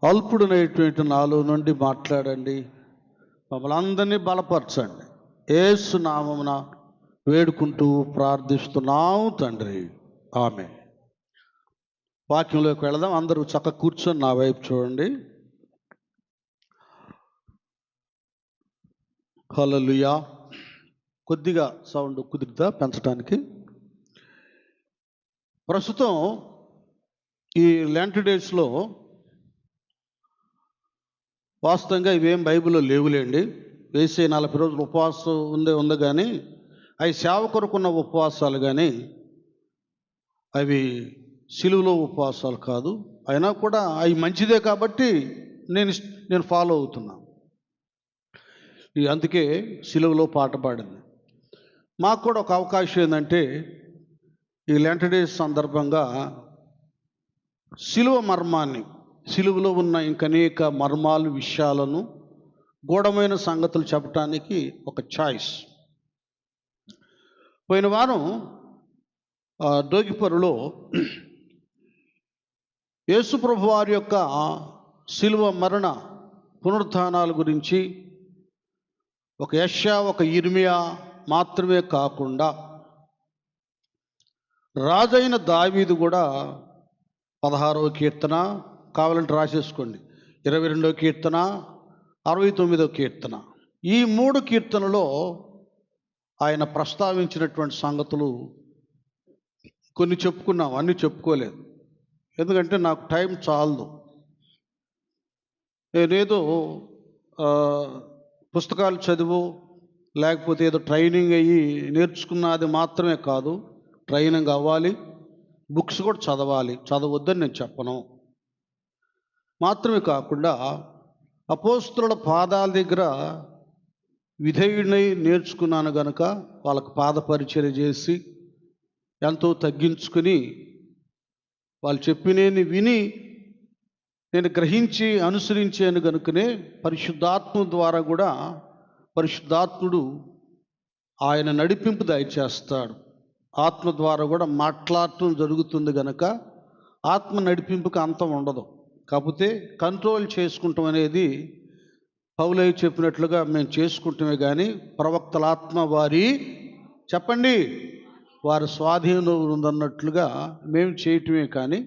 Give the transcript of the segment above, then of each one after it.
అల్పుడనేటువంటి నాలో నుండి మాట్లాడండి, మమ్మల్ని అందరినీ బలపరచండి. యేసు నామమున వేడుకుంటూ ప్రార్థిస్తున్నాం తండ్రి, ఆమేన్. వాక్యంలోకి వెళదాం. అందరూ చక్కగా కూర్చొని నా వైపు చూడండి. హల్లెలూయా. కొద్దిగా సౌండ్ కుదురుతా పెంచడానికి. ప్రస్తుతం ఈ లెంట్ డేస్లో వాస్తవంగా ఇవేం బైబిల్లో లేవులేండి. వేసే 40 రోజులు ఉపవాసం ఉంది కానీ అవి సేవ కొరకున్న ఉపవాసాలు కానీ అవి సిలువలో ఉపవాసాలు కాదు. అయినా కూడా అవి మంచిదే కాబట్టి నేను ఫాలో అవుతున్నా. అందుకే సిలువలో పాట పాడింది. మాకు కూడా ఒక అవకాశం ఏంటంటే ఈ లెంట్ డేస్ సందర్భంగా సిలువ మర్మాన్ని, సిలువలో ఉన్న ఇంకనేక మర్మాలు, విషయాలను, గూఢమైన సంగతులు చెప్పడానికి ఒక చాయిస్. పోయిన వారం డోగిపరులో యేసుప్రభు వారి యొక్క సిలువ మరణ పునరుత్థానాల గురించి ఒక యెషయా, ఒక ఇర్మియా మాత్రమే కాకుండా రాజైన దావీదు కూడా 16వ కీర్తన, కావాలంటే రాసేసుకోండి, 22వ కీర్తన, 69వ కీర్తన, ఈ 3 కీర్తనలో ఆయన ప్రస్తావించినటువంటి సంగతులు కొన్ని చెప్పుకున్నాం, అన్నీ చెప్పుకోలేదు. ఎందుకంటే నాకు టైం చాలదు. నేనేదో పుస్తకాలు చదువు లేకపోతే ఏదో ట్రైనింగ్ అయ్యి నేర్చుకున్నది మాత్రమే కాదు, ట్రైనింగ్ అవ్వాలి, బుక్స్ కూడా చదవాలి. చదవద్దని నేను చెప్పను. మాత్రమే కాకుండా అపోస్తలుల పాదాల దగ్గర విధేయుడినై నేర్చుకున్నాను గనుక వాళ్ళకు పాద పరిచర్య చేసి ఎంతో తగ్గించుకుని వాళ్ళు చెప్పినేని విని నేను గ్రహించి అనుసరించాను కనుకనే పరిశుద్ధాత్మ ద్వారా కూడా పరిశుద్ధాత్ముడు ఆయన నడిపింపు దయచేస్తాడు. ఆత్మ ద్వారా కూడా మాట్లాడటం జరుగుతుంది కనుక ఆత్మ నడిపింపుకి అంతం ఉండదు. కాకపోతే కంట్రోల్ చేసుకుంటాం అనేది పౌలయ్య చెప్పినట్లుగా మేము చేసుకుంటామే కానీ ప్రవక్తల ఆత్మ వారి చెప్పండి వారి స్వాధీనం ఉందన్నట్లుగా మేము చేయటమే కానీ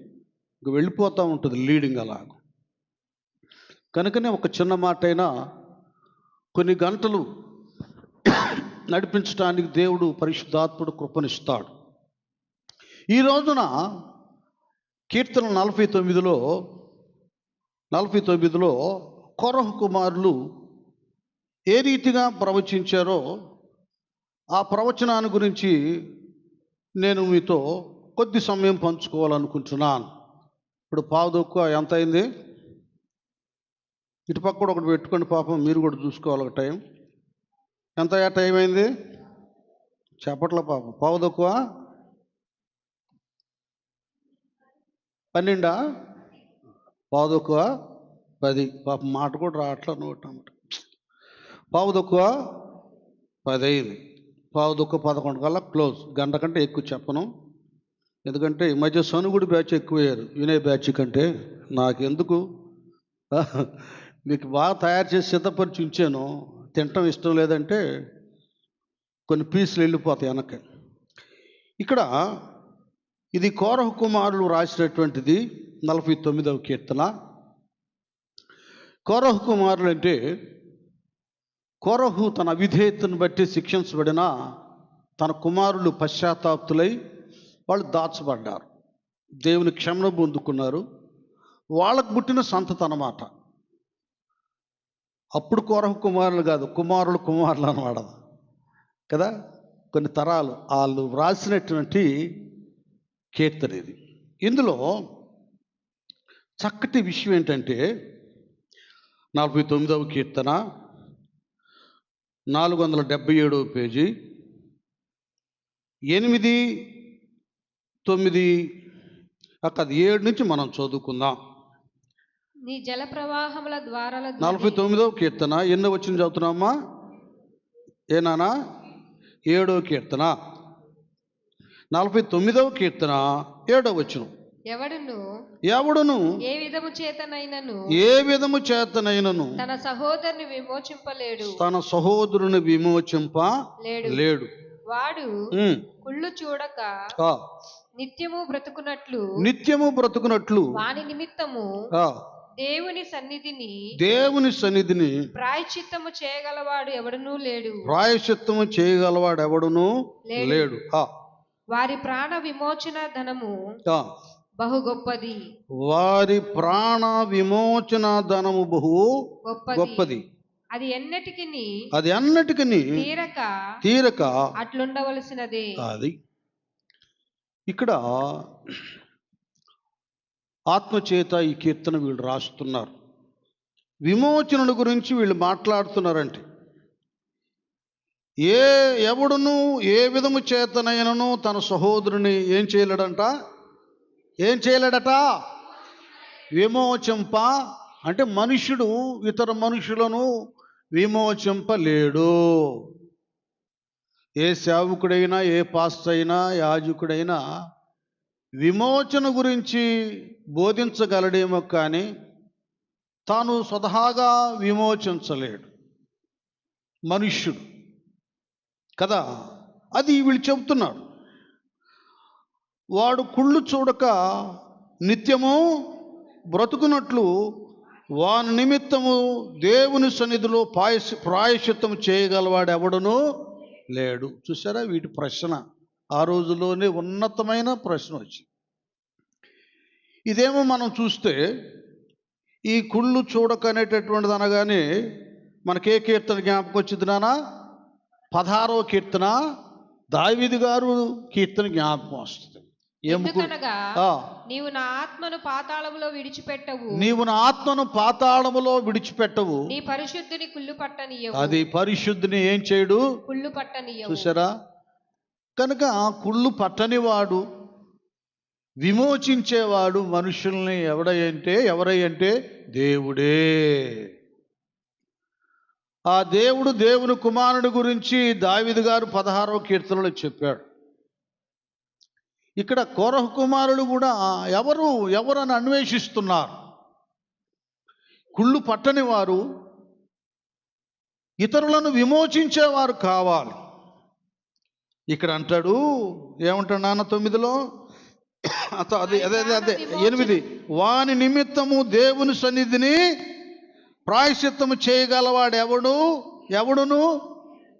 ఇంక వెళ్ళిపోతూ ఉంటుంది లీడింగ్ అలా. కనుకనే ఒక చిన్న మాట అయినా కొన్ని గంటలు నడిపించడానికి దేవుడు పరిశుద్ధాత్ముడు కృపనిస్తాడు. ఈ రోజున కీర్తన 49లో కొరహు కుమారులు ఏ రీతిగా ప్రవచించారో ఆ ప్రవచనాన్ని గురించి నేను మీతో కొద్ది సమయం పంచుకోవాలనుకుంటున్నాను. ఇప్పుడు పావుదొక్కు ఎంత అయింది? ఇటుపక్క కూడా ఒకటి పెట్టుకోండి పాపం, మీరు కూడా చూసుకోవాలి ఒక టైం. ఎంత టైం అయింది చెప్పట్ల పాపం. పావుదొక్కువ 12, పావుదొక్కువ 10. పాపం మాట కూడా రావట్లా నోట. పావుదొక్కువ 10 అయింది. పావుదొక్కువ 11 కల్లా క్లోజ్. గంట కంటే ఎక్కువ చెప్పను. ఎందుకంటే ఈ మధ్య సనుగుడి బ్యాచ్ ఎక్కువయ్యారు వినయ్ బ్యాచ్ కంటే. నాకెందుకు, మీకు బాగా తయారు చేసి సిద్ధపరిచి ఉంచాను, తినటం ఇష్టం లేదంటే కొన్ని పీసులు వెళ్ళిపోతాయి వెనక్కి. ఇక్కడ ఇది కోరహు కుమారులు రాసినటువంటిది 49వ కీర్తన. కోరహు కుమారులు అంటే కోరహు తన అవిధేయతను బట్టి శిక్షించబడిన తన కుమారులు పశ్చాత్తాప్తులై వాళ్ళు దాచబడ్డారు, దేవుని క్షమను పొందుకున్నారు. వాళ్ళకు పుట్టిన సంతతి అన్నమాట. అప్పుడు కోరహు కుమారులు కాదు, కుమారులు అన్నమాట కదా. కొన్ని తరాలు వాళ్ళు వ్రాసినటువంటి కీర్తన ఇది. ఇందులో చక్కటి విషయం ఏంటంటే 49వ కీర్తన 477వ పేజీ 8, 9 అక్కడ 7 నుంచి మనం చదువుకుందాం. నీ జల ప్రవాహముల ద్వారాల 49వ కీర్తన ఎన్నో వచ్చిన చదువుతున్నామా? ఏనానా 7వ కీర్తన 49వ కీర్తన 7వ వచనం. ఎవడును ఏ విధము చేతనైనను ఏ విధము చేతనైనను తన సహోదరుని విమోచింపలేడు. తన సహోదరుని విమోచింప లేడు. వాడు కుళ్ళు చూడక ఆ, నిత్యము బ్రతుకున్నట్లు వాని నిమిత్తము ఆ, దేవుని సన్నిధిని ప్రాయశ్చిత్తము చేయగలవాడు ఎవడునూ లేడు. ప్రాయశ్చిత్తము చేయగలవాడు ఎవడును లేడు. వారి ప్రాణ విమోచన ధనము ఆ, బహు గొప్పది. వారి ప్రాణ విమోచన ధనము బహు గొప్పది. అది అన్నిటికీ తీరక అట్లుండవలసినదే. అది ఇక్కడ ఆత్మచేత ఈ కీర్తన వీళ్ళు రాస్తున్నారు. విమోచనల గురించి వీళ్ళు మాట్లాడుతున్నారంటే ఎవడును ఏ విధము చేతనైనను తన సహోదరుని ఏం చేయలేడట విమోచింప అంటే మనుష్యుడు ఇతర మనుషులను విమోచింపలేడు. ఏ సేవకుడైనా ఏ పాస్టర్ అయినా యాజకుడైనా విమోచన గురించి బోధించగలడేమో కానీ తాను స్వతహాగా విమోచించలేడు మనుష్యుడు కదా. అది వీళ్ళు చెబుతున్నారు. వాడు కుళ్ళు చూడక నిత్యము బ్రతుకున్నట్లు వాని నిమిత్తము దేవుని సన్నిధిలో ప్రాయశ్చిత్తము చేయగలవాడు ఎవడును లేడు. చూసారా వీటి ప్రశ్న ఆ రోజుల్లోనే ఉన్నతమైన ప్రశ్న వచ్చింది. ఇదేమో మనం చూస్తే ఈ కుళ్ళు చూడక అనేటటువంటిది అనగానే మనకే కీర్తన జ్ఞాపకం వచ్చింది నాన్న? 16వ కీర్తన దావీదు గారు కీర్తన జ్ఞాపకం వస్తుంది. నీవు నా ఆత్మను పాతాళములో విడిచిపెట్టవు, నీ పరిశుద్ధుని కుళ్ళు పట్టనీయవు. అది పరిశుద్ధిని ఏం చేయడు? కుళ్ళు పట్టనీయవు. చూసారా? కనుక కుళ్ళు పట్టనివాడు విమోచించేవాడు మనుషుల్ని ఎవరంటే దేవుడే. ఆ దేవుని కుమారుడి గురించి దావీదు గారు 16వ కీర్తనలో చెప్పాడు. ఇక్కడ కోరహు కుమారుడు కూడా ఎవరని అన్వేషిస్తున్నారు. కుళ్ళు పట్టని వారు, ఇతరులను విమోచించేవారు కావాలి. ఇక్కడ అంటాడు, ఏమంటాడు నాన్న 9లో? అదే 8, వాని నిమిత్తము దేవుని సన్నిధిని ప్రాయశ్చిత్తము చేయగలవాడు ఎవడును.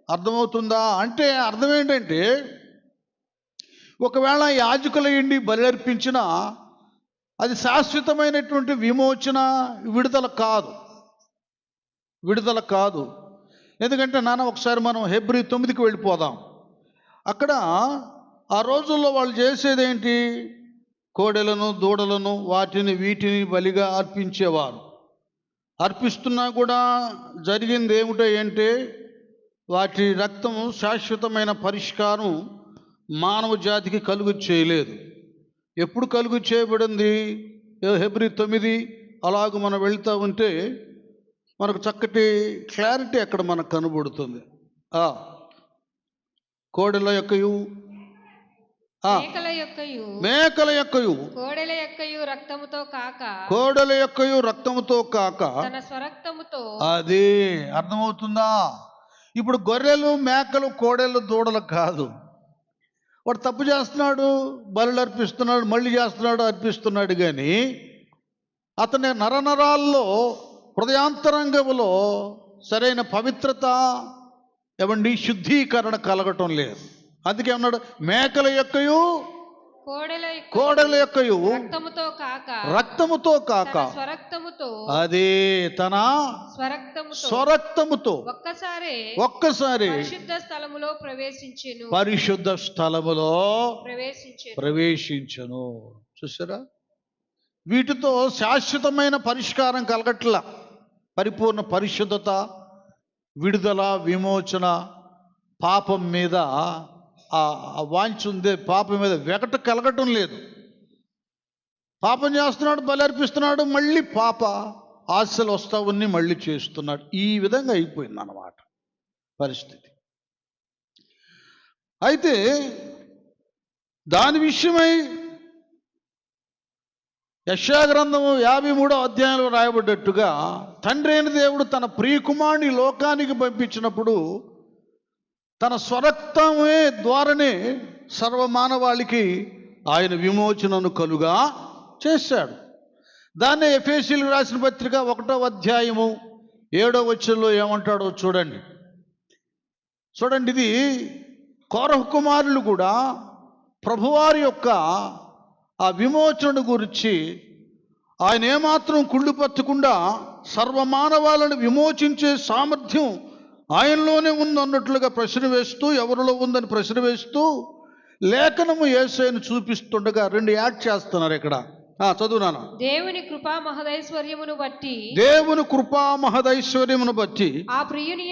అర్థమవుతుందా? అంటే అర్థం ఏంటంటే ఒకవేళ యాజకులయ్యండి బలి అర్పించినా అది శాశ్వతమైనటువంటి విడుదల కాదు. ఎందుకంటే నాన్న ఒకసారి మనం హెబ్రీ 9కి వెళ్ళిపోదాం. అక్కడ ఆ రోజుల్లో వాళ్ళు చేసేది ఏంటి? కోడెలను దూడలను వీటిని బలిగా అర్పించేవారు. అర్పిస్తున్నా కూడా జరిగింది ఏమిటంటే వాటి రక్తము శాశ్వతమైన పరిష్కారం మానవ జాతికి కలుగు చేయలేదు. ఎప్పుడు కలుగు చేయబడింది? హెబ్రీ 9 అలాగ మనం వెళ్తూ ఉంటే మనకు చక్కటి క్లారిటీ అక్కడ మనకు కనబడుతుంది. కోడెల యొక్కయు మేకల యొక్కయు కోడెల యొక్కయు రక్తముతో కాక అది అర్థమవుతుందా? ఇప్పుడు గొర్రెలు మేకలు కోడెలు దూడలు కాదు. వాడు తప్పు చేస్తున్నాడు, బలులు అర్పిస్తున్నాడు, మళ్ళీ అర్పిస్తున్నాడు. కానీ అతని నరనరాల్లో హృదయాంతరంగంలో సరైన పవిత్రత శుద్ధీకరణ కలగటం లేదు. అందుకే అన్నాడు, మేకల యొక్కయు కోడెల యొక్కయు రక్తముతో కాక అది తన స్వరక్తముతో ఒక్కసారి పరిశుద్ధ స్థలములో ప్రవేశించను. చూసారా? వీటితో శాశ్వతమైన పరిష్కారం కలగట్ల. పరిపూర్ణ పరిశుద్ధత, విడుదల, విమోచన, పాపం మీద ఆ వాంఛ ఉంది, పాపం మీద వెగట కలగటం లేదు. పాపం చేస్తున్నాడు, బలి అర్పిస్తున్నాడు, మళ్ళీ పాప ఆశలు వస్తా ఉన్ని మళ్ళీ చేస్తున్నాడు. ఈ విధంగా అయిపోయింది అన్నమాట పరిస్థితి. అయితే దాని విషయమై యెషయా గ్రంథము 53వ అధ్యాయంలో రాయబడ్డట్టుగా తండ్రి అయిన దేవుడు తన ప్రియకుమారుని లోకానికి పంపించినప్పుడు తన స్వరక్తమే ద్వారానే సర్వమానవాళికి ఆయన విమోచనను కలుగా చేశాడు. దాన్నే ఎఫెసీయులకు రాసిన పత్రిక 1వ అధ్యాయము 7వ వచనంలో ఏమంటాడో చూడండి. ఇది కోరహు కుమారులు కూడా ప్రభువారి యొక్క ఆ విమోచన గురించి ఆయన ఏమాత్రం కుళ్ళు పట్టకుండా సర్వమానవాళ్ళను విమోచించే సామర్థ్యం ఆయనలోనే ఉందన్నట్లుగా ప్రశ్న వేస్తూ, ఎవరిలో ఉందని ప్రశ్న వేస్తూ లేఖనము యేసయ్యను చూపిస్తుండగా 2 యాడ్ చేస్తున్నారు ఇక్కడ. చదువునాను. దేవుని కృపా మహదైశ్వర్యమును బట్టి ఆ ప్రియుని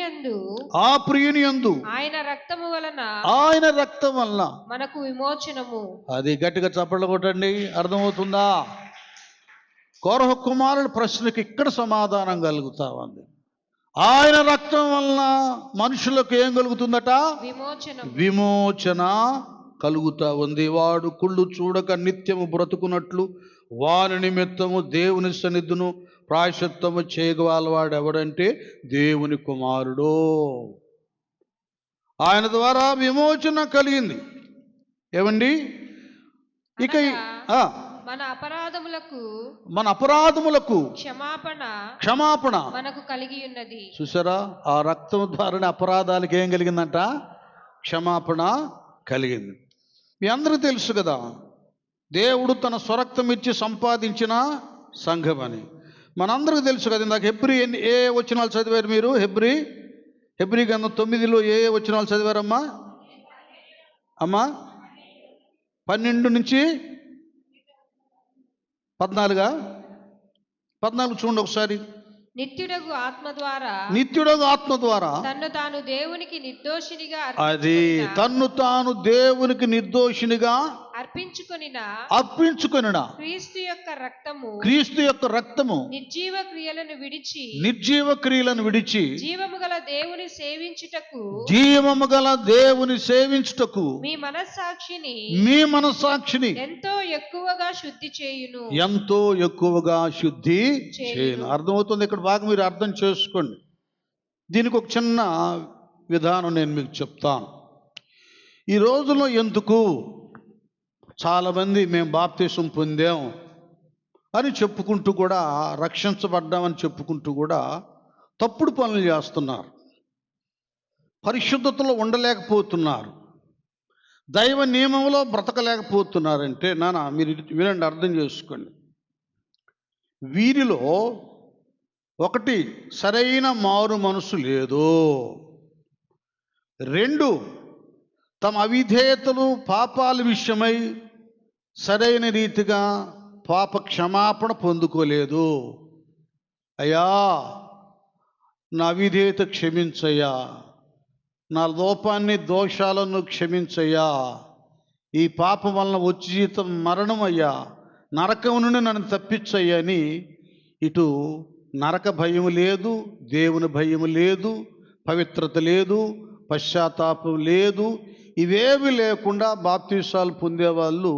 యందు ఆయన రక్తము వలన మనకు విమోచనము. అది గట్టిగా చప్పట్లు కొట్టండి, అర్థమవుతుందా? కోరహు కుమారుల ప్రశ్నకి ఇక్కడ సమాధానం కలుగుతా ఉంది. ఆయన రక్తం వలన మనుషులకు ఏం కలుగుతుందట? విమోచన కలుగుతా ఉంది. వాడు కుళ్ళు చూడక నిత్యము బ్రతుకున్నట్లు వాని నిమిత్తము దేవుని సన్నిధిను ప్రాయశ్చిత్తము చేయగలవాడు ఎవడంటే దేవుని కుమారుడు. ఆయన ద్వారా విమోచన కలిగింది. ఏమండి? ఇక మన అపరాధములకు క్షమాపణ మనకు కలిగి ఉన్నది. చూసారా? ఆ రక్తం ద్వారానే అపరాధాలకు ఏం కలిగిందంట? క్షమాపణ కలిగింది. మీ అందరికీ తెలుసు కదా, దేవుడు తన స్వరక్తం ఇచ్చి సంపాదించిన సంఘం అని మనందరికీ తెలుసు కదా. ఇందాక హెబ్రీ ఏ వచనాలు చదివారు మీరు? హెబ్రీ గ్రంథం 9లో ఏ వచనాలు చదివారమ్మా? 12 నుంచి 14 చూడండి ఒకసారి. నిత్యుడగు ఆత్మ ద్వారా తన్ను తాను దేవునికి నిర్దోషినిగా అర్పించుకొనిన క్రీస్తు యొక్క రక్తము నిర్జీవ క్రియలను విడిచి జీవము గల దేవుని సేవించుటకు మీ మనస్సాక్షిని ఎంతో ఎక్కువగా శుద్ధి చేయును. అర్థమవుతుంది ఇక్కడ బాగా మీరు అర్థం చేసుకోండి. దీనికి ఒక చిన్న విధానం నేను మీకు చెప్తాను. ఈ రోజులో ఎందుకు చాలామంది మేము బాప్తిసం పొందాం అని చెప్పుకుంటూ కూడా, రక్షించబడ్డామని చెప్పుకుంటూ కూడా తప్పుడు పనులు చేస్తున్నారు, పరిశుద్ధతలో ఉండలేకపోతున్నారు, దైవ నియమంలో బ్రతకలేకపోతున్నారంటే మీరు వినండి, అర్థం చేసుకోండి. వీరిలో 1 సరైన మారు మనసు లేదు. 2 తమ అవిధేయతలు పాపాల విషయమై సరైన రీతిగా పాప క్షమాపణ పొందుకోలేదు. అయ్యా, నా అవిధేయత క్షమించయ్యా, నా లోపాన్ని దోషాలను క్షమించయ్యా, ఈ పాపం వలన వచ్చి జీతం మరణం అయ్యా, నరకం నుండి నన్ను తప్పించయ్యా అని ఇటు నరక భయం లేదు, దేవుని భయం లేదు, పవిత్రత లేదు, పశ్చాత్తాపం లేదు, ఇవేవి లేకుండా బాప్తీసాలు పొందేవాళ్ళు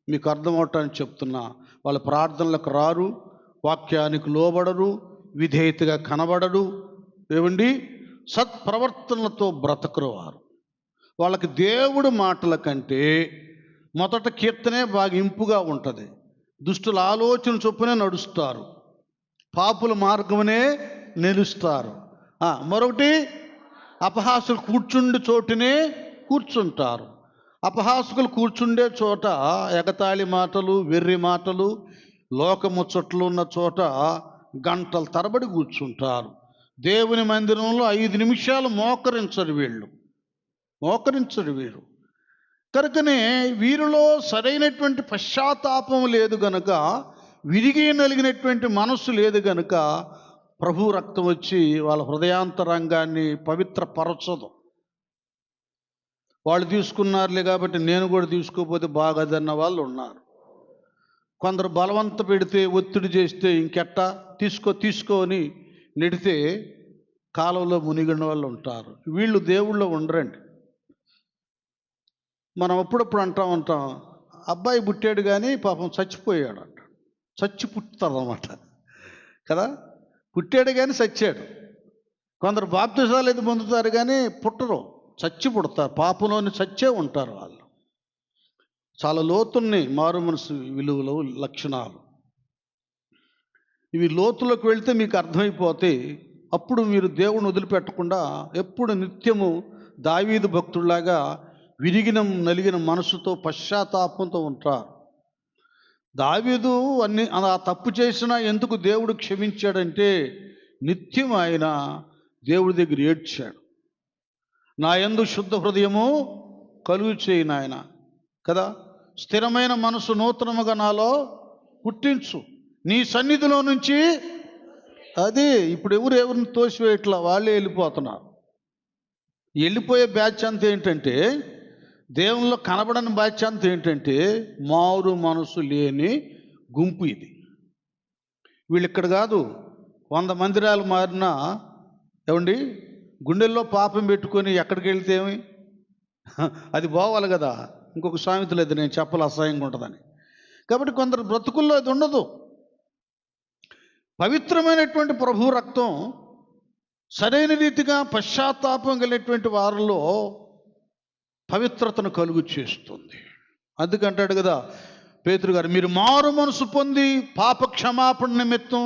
మీకు అర్థమవటానికి చెప్తున్నా, వాళ్ళ ప్రార్థనలకు రారు, వాక్యానికి లోబడరు, విధేయతగా కనబడరు, ఏమండి సత్ప్రవర్తనలతో బ్రతకరు. వాళ్ళకి దేవుడి మాటల కంటే మొదట కీర్తనే బాగా ఇంపుగా ఉంటుంది. దుష్టుల ఆలోచన చొప్పునే నడుస్తారు, పాపుల మార్గమునే నిలుస్తారు. మరొకటి, అపహాసులు కూర్చుండే చోటునే కూర్చుంటారు. అపహాసకులు కూర్చుండే చోట ఎగతాళి మాటలు, వెర్రి మాటలు, లోకముచ్చట్లు ఉన్న చోట గంటల తరబడి కూర్చుంటారు. దేవుని మందిరంలో 5 నిమిషాలు మోకరించరు వీరు. కనుకనే వీరిలో సరైనటువంటి పశ్చాత్తాపం లేదు గనుక, విరిగి నలిగినటువంటి మనస్సు లేదు గనుక ప్రభు రక్తం వచ్చి వాళ్ళ హృదయాంతరంగాన్ని పవిత్రపరచదు. వాళ్ళు తీసుకున్నారులే కాబట్టి నేను కూడా తీసుకోకపోతే బాగదన్న వాళ్ళు ఉన్నారు. కొందరు బలవంత పెడితే, ఒత్తిడి చేస్తే ఇంకెట్టా తీసుకో అని నెడితే కాలంలో మునిగిన వాళ్ళు ఉంటారు. వీళ్ళు దేవుళ్ళో ఉండరండి. మనం అప్పుడప్పుడు అంటాం, అబ్బాయి పుట్టాడు కానీ పాపం చచ్చిపోయాడు అంట. చచ్చి పుట్టుతారు అన్నమాట కదా. పుట్టాడు కానీ చచ్చాడు. కొందరు బాప్తిసాలు అయితే పొందుతారు కానీ పుట్టరు, చచ్చి పుడతారు. పాపంలోని చచ్చే ఉంటారు వాళ్ళు. చాలా లోతున్ని మారు మనసు విలువలు, లక్షణాలు. ఇవి లోతులోకి వెళ్తే మీకు అర్థమైపోతే అప్పుడు మీరు దేవుని వదిలిపెట్టకుండా ఎప్పుడు నిత్యము దావీదు భక్తుడిలాగా విరిగిన నలిగిన మనసుతో పశ్చాత్తాపంతో ఉంటారు. దావీదు ఆ తప్పు చేసినా ఎందుకు దేవుడు క్షమించాడంటే నిత్యం ఆయన దేవుడి దగ్గర ఏడ్చాడు. నా యందు శుద్ధ హృదయము కలుగు చేయి నాయన కదా, స్థిరమైన మనసు నూతనముగా నాలో పుట్టించు, నీ సన్నిధిలో నుంచి. అది ఇప్పుడు ఎవరిని తోసివేయట్లా, వాళ్ళే వెళ్ళిపోతున్నారు. వెళ్ళిపోయే బ్యాచ్ అంతా ఏంటంటే, దేవునిలో కనబడని బ్యాచ్ అంతా ఏంటంటే మారు మనసు లేని గుంపు ఇది. వీళ్ళు ఇక్కడ కాదు, 100 మందిరాలు మారినా ఏమండి గుండెల్లో పాపం పెట్టుకొని ఎక్కడికి వెళ్తే ఏమి, అది పోవాలి కదా. ఇంకొక సామెత లేదు, నేను చెప్పాలి అసహ్యంగా ఉంటుందని. కాబట్టి కొందరు బ్రతుకుల్లో అది ఉండదు. పవిత్రమైనటువంటి ప్రభు రక్తం సరైన రీతిగా పశ్చాత్తాపం కలిగినటువంటి వారిలో పవిత్రతను కలుగు చేస్తుంది. అందుకంటాడు కదా పేతురు గారు, మీరు మారు మనసు పొంది పాప క్షమాపణ నిమిత్తం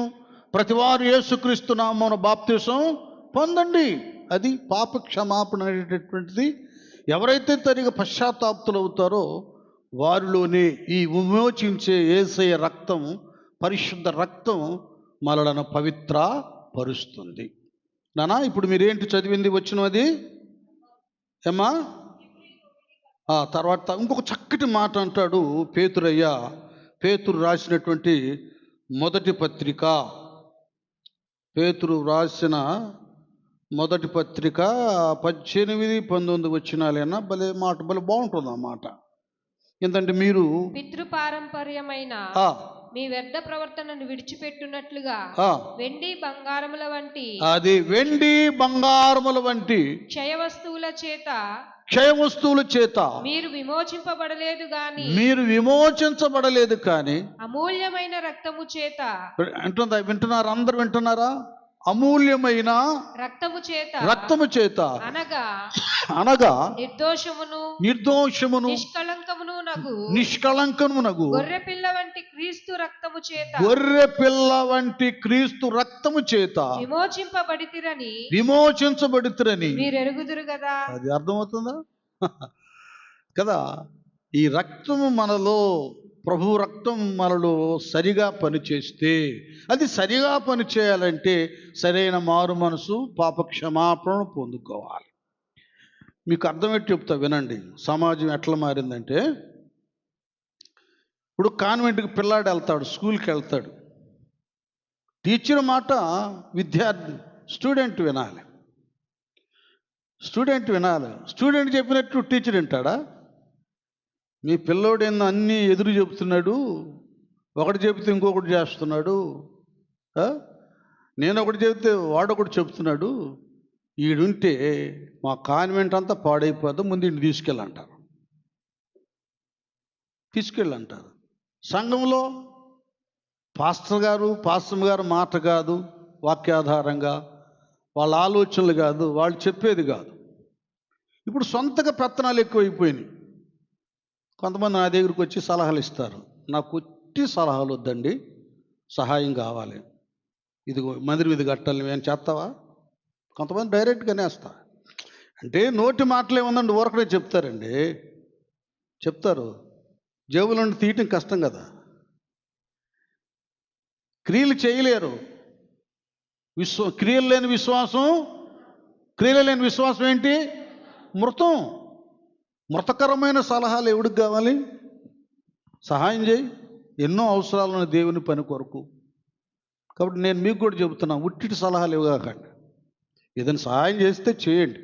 ప్రతివారు యేసుక్రీస్తు నామమున బాప్తిసం పొందండి. అది పాప క్షమాపణ అనేటటువంటిది ఎవరైతే తరిగా పశ్చాత్తాప్తులు అవుతారో వారిలోనే ఈ విమోచించే యేసయ్య రక్తం, పరిశుద్ధ రక్తం మనలను పవిత్ర పరుస్తుంది. నానా ఇప్పుడు మీరేంటి చదివింది వచ్చినది ఏమా? తర్వాత ఇంకొక చక్కటి మాట అంటాడు పేతురయ్య. పేతురు రాసినటువంటి మొదటి పత్రిక, పేతురు రాసిన మొదటి పత్రిక 18-19 వచనాలేనా, భలే మాట, భలే బాగుంటుంది ఆ మాట. ఎందుకంటే మీరు పితృపారంపర్యమైన మీ వ్యర్థ ప్రవర్తనను విడిచిపెట్టునట్లుగా వెండి బంగారముల వంటి, అది వెండి బంగారముల వంటి క్షయ వస్తువుల చేత మీరు విమోచించబడలేదు గాని అమూల్యమైన రక్తము చేత. వింటున్నారా? అందరు వింటున్నారా? అమూల్యమైన రక్తము చేత అనగా నిర్దోషమును నిష్కళంకమునగు గొర్రె పిల్ల వంటి క్రీస్తు రక్తము చేత విమోచించబడితిరని మీరు ఎరుగుదురు కదా. అది అర్థమవుతుందా కదా? ఈ రక్తము మనలో, ప్రభు రక్తం మనలో సరిగా పనిచేస్తే, అది సరిగా పనిచేయాలంటే సరైన మారు మనసు, పాప క్షమాపణను పొందుకోవాలి. మీకు అర్థమేంటి చెప్తా వినండి. సమాజం ఎట్లా మారిందంటే, ఇప్పుడు కాన్వెంట్కి పిల్లాడు వెళ్తాడు, స్కూల్కి వెళ్తాడు. టీచర్ మాట విద్యార్థి స్టూడెంట్ వినాలి. స్టూడెంట్ చెప్పినట్టు టీచర్ వింటాడా? మీ పిల్లోడు అన్నీ ఎదురు చెబుతున్నాడు, ఒకటి చెబితే ఇంకొకటి చేస్తున్నాడు, నేను ఒకటి చెబితే వాడొకటి చెబుతున్నాడు, ఈడుంటే మా కాన్వెంట్ అంతా పాడైపోద్దు, ముందు ఇంటికి తీసుకెళ్ళంటారు. సంఘంలో పాస్టర్ గారు మాట కాదు, వాక్యాధారంగా వాళ్ళ ఆలోచనలు కాదు, వాళ్ళు చెప్పేది కాదు. ఇప్పుడు సొంతగా పెత్తనాలు ఎక్కువైపోయినాయి. కొంతమంది నా దగ్గరికి వచ్చి సలహాలు ఇస్తారు. నాకు ఒట్టి సలహాలు వద్దండి, సహాయం కావాలి, ఇదిగో మందిరం ఇది కట్టాలి, ఏం చేస్తావా? కొంతమంది డైరెక్ట్గానే వేస్తా. అంటే నోటి మాటలు ఏముందండి, ఊరకనే చెప్తారు. జేబుల నుండి తీయటం కష్టం కదా. క్రియలు చేయలేరు. క్రియలు లేని విశ్వాసం ఏంటి? మృతకరమైన సలహాలు ఎవడికి కావాలి? సహాయం చేయి. ఎన్నో అవసరాలను దేవుని పని కొరకు. కాబట్టి నేను మీకు కూడా చెబుతున్నా, ఉట్టిటి సలహాలు ఇవ్వకండి. ఏదైనా సహాయం చేస్తే చేయండి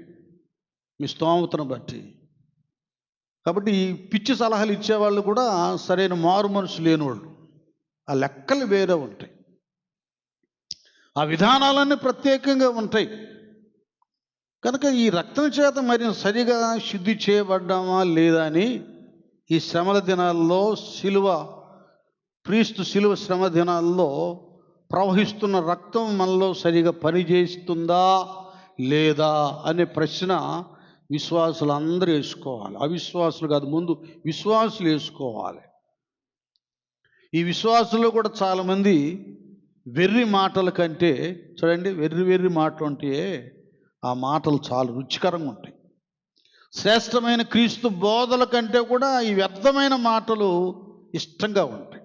మీ స్తోమతను బట్టి. కాబట్టి ఈ పిచ్చి సలహాలు ఇచ్చేవాళ్ళు కూడా సరైన మారు మనసు లేనివాళ్ళు. ఆ లెక్కలు వేరే ఉంటాయి, ఆ విధానాలన్నీ ప్రత్యేకంగా ఉంటాయి. కనుక ఈ రక్తం చేత మరి సరిగా శుద్ధి చేయబడ్డామా లేదా అని ఈ శ్రమల దినాల్లో శిలువ క్రీస్తు శిలువ శ్రమ దినాల్లో ప్రవహిస్తున్న రక్తం మనలో సరిగా పనిచేస్తుందా లేదా అనే ప్రశ్న విశ్వాసులు అందరూ వేసుకోవాలి. అవిశ్వాసులు కాదు, ముందు విశ్వాసులు వేసుకోవాలి. ఈ విశ్వాసుల్లో కూడా చాలామంది వెర్రి మాటల కంటే, చూడండి, వెర్రి మాటలు అంటే ఆ మాటలు చాలా రుచికరంగా ఉంటాయి. శ్రేష్టమైన క్రీస్తు బోధల కంటే కూడా ఈ వ్యర్థమైన మాటలు ఇష్టంగా ఉంటాయి.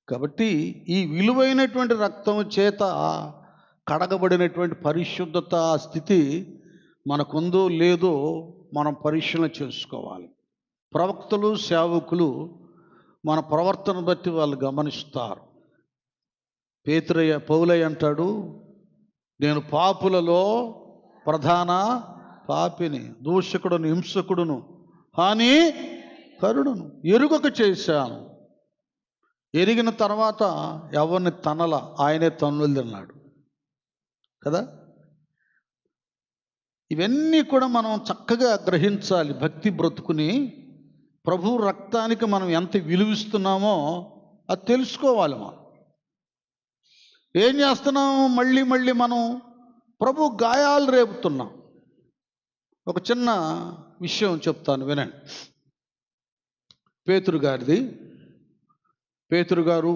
కాబట్టి ఈ విలువైనటువంటి రక్తం చేత కడగబడినటువంటి పరిశుద్ధత స్థితి మనకుందో లేదో మనం పరిశీలన చేసుకోవాలి. ప్రవక్తలు, సేవకులు మన ప్రవర్తన బట్టి వాళ్ళు గమనిస్తారు. పౌలయ్య అంటాడు, నేను పాపులలో ప్రధాన పాపిని, దూషకుడును, హింసకుడును, హానికరుడును, ఎరుగక చేశాను. ఎరిగిన తర్వాత ఎవరిని తనల, ఆయనే తన్నులు తిన్నాడు కదా. ఇవన్నీ కూడా మనం చక్కగా గ్రహించాలి. భక్తి బ్రతుకుని ప్రభు రక్తానికి మనం ఎంత విలువిస్తున్నామో అది తెలుసుకోవాలి. మనం ఏం చేస్తున్నాము, మళ్ళీ మనం ప్రభు గాయాలు రేపుతున్నాం. ఒక చిన్న విషయం చెప్తాను, వినండి. పేతురు గారు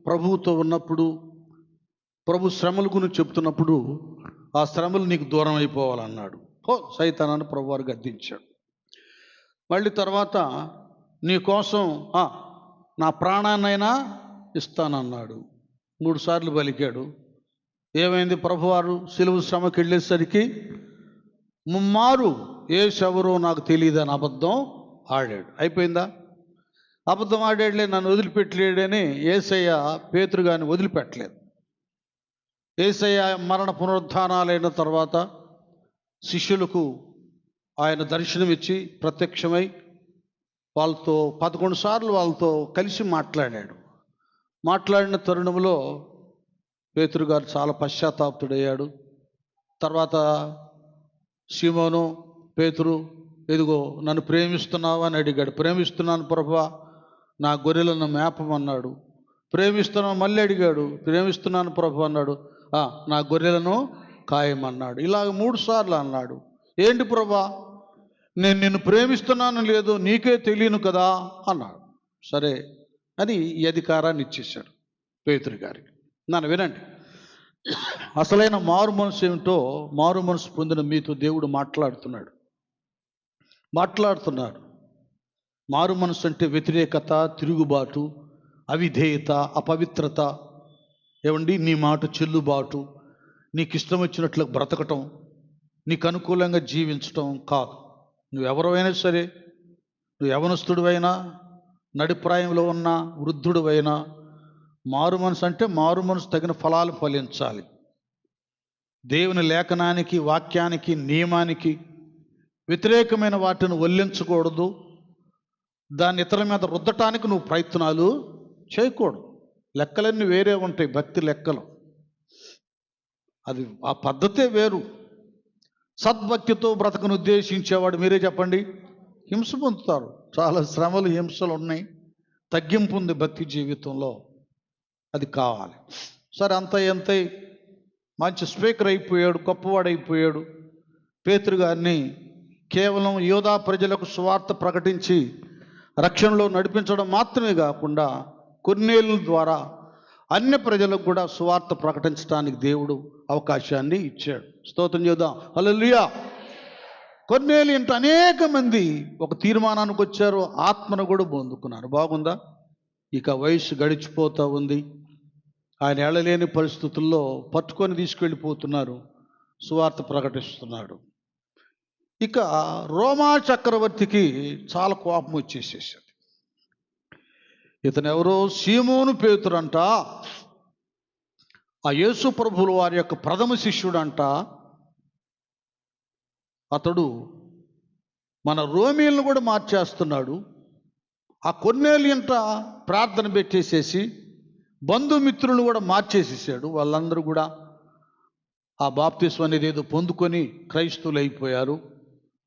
ప్రభువుతో ఉన్నప్పుడు, ప్రభు శ్రమల గురించి చెప్తున్నప్పుడు, ఆ శ్రమలు నీకు దూరం అయిపోవాలన్నాడు. సైతానాన్ని ప్రభు వారు గద్దించాడు. మళ్ళీ తర్వాత నీ కోసం నా ప్రాణాన్నైనా ఇస్తానన్నాడు. 3 సార్లు పలికాడు. ఏమైంది, ప్రభువారు సిలువ శ్రమకి వెళ్ళేసరికి ముమ్మారు యేసెవరో నాకు తెలియదని అబద్ధం ఆడాడు. అయిపోయిందా? అబద్ధం ఆడాడులే, నన్ను వదిలిపెట్టలేడని యేసయ్య పేతురు గారిని వదిలిపెట్టలేదు. యేసయ్య మరణ పునరుద్ధానాలైన తర్వాత శిష్యులకు ఆయన దర్శనమిచ్చి ప్రత్యక్షమై వాళ్ళతో 11 సార్లు వాళ్ళతో కలిసి మాట్లాడిన తరుణంలో పేతురు గారు చాలా పశ్చాత్తాపుడయ్యాడు. తర్వాత సీమోను, పేతురు, ఎదుగో నన్ను ప్రేమిస్తున్నావా అని అడిగాడు. ప్రేమిస్తున్నాను ప్రభువా, నా గొర్రెలను మేపమన్నాడు. ప్రేమిస్తున్నాను మళ్ళీ అడిగాడు. ప్రేమిస్తున్నాను ప్రభు అన్నాడు. నా గొర్రెలను కాయమన్నాడు. ఇలాగ 3 సార్లు అన్నాడు. ఏంటి ప్రభా, నేను నిన్ను ప్రేమిస్తున్నాను లేదో నీకే తెలియను కదా అన్నాడు. సరే అని ఈ అధికారాన్ని ఇచ్చేశాడు పేతురు గారికి. నన్ను వినండి, అసలైన మారు మనసు ఏమిటో మారు మనసు పొందిన మీతో దేవుడు మాట్లాడుతున్నాడు. మారు మనసు అంటే వ్యతిరేకత, తిరుగుబాటు, అవిధేయత, అపవిత్రత, ఏమండి, నీ మాట చెల్లుబాటు, నీకు ఇష్టం వచ్చినట్లు బ్రతకటం, నీకు అనుకూలంగా జీవించటం కాదు. నువ్వెవరైనా సరే, నువ్వు యవనస్తుడివైనా, నడిప్రాయంలో ఉన్న వృద్ధుడివైనా, మారు మనసు అంటే మారు మనసు తగిన ఫలాలు ఫలించాలి. దేవుని లేఖనానికి, వాక్యానికి, నియమానికి వ్యతిరేకమైన వాటిని వల్లించకూడదు. దాన్ని ఇతరుల మీద రుద్దటానికి నువ్వు ప్రయత్నాలు చేయకూడదు. లెక్కలన్నీ వేరే ఉంటాయి, భక్తి లెక్కలు. అది ఆ పద్ధతే వేరు. సద్భక్తితో బ్రతకను ఉద్దేశించేవాడు, మీరే చెప్పండి, హింస పొందుతారు. చాలా శ్రమలు, హింసలు ఉన్నాయి. తగ్గింపు ఉంది భక్తి జీవితంలో, అది కావాలి. సరే, ఎంత మంచి స్పీకర్ అయిపోయాడు, గొప్పవాడైపోయాడు. పేతురు గారిని కేవలం యోధా ప్రజలకు సువార్త ప్రకటించి రక్షణలో నడిపించడం మాత్రమే కాకుండా కొర్నేలు ద్వారా అన్య ప్రజలకు కూడా సువార్త ప్రకటించడానికి దేవుడు అవకాశాన్ని ఇచ్చాడు. స్తోత్రం చేద్దాం, హల్లెలూయా. కొర్నేలు ఇంట అనేక మంది ఒక తీర్మానానికి వచ్చారు, ఆత్మను కూడా పొందుకున్నారు. బాగుందా? ఇక వయసు గడిచిపోతూ ఉంది, ఆయన ఎళ్ళలేని పరిస్థితుల్లో పట్టుకొని తీసుకెళ్ళిపోతున్నారు, సువార్త ప్రకటిస్తున్నాడు. ఇక రోమా చక్రవర్తికి చాలా కోపం వచ్చేసేసింది. ఇతను ఎవరో సీమోను పేతురంట, ఆ యేసు ప్రభువుల వారి యొక్క ప్రథమ శిష్యుడంట. అతడు మన రోమీలను కూడా మార్చేస్తున్నాడు. ఆ కొర్నేలు ఇంట ప్రార్థన పెట్టేసేసి బంధుమిత్రులను కూడా మార్చేసేసాడు. వాళ్ళందరూ కూడా ఆ బాప్తిస్మం అనేది ఏదో పొందుకొని క్రైస్తవులు అయిపోయారు.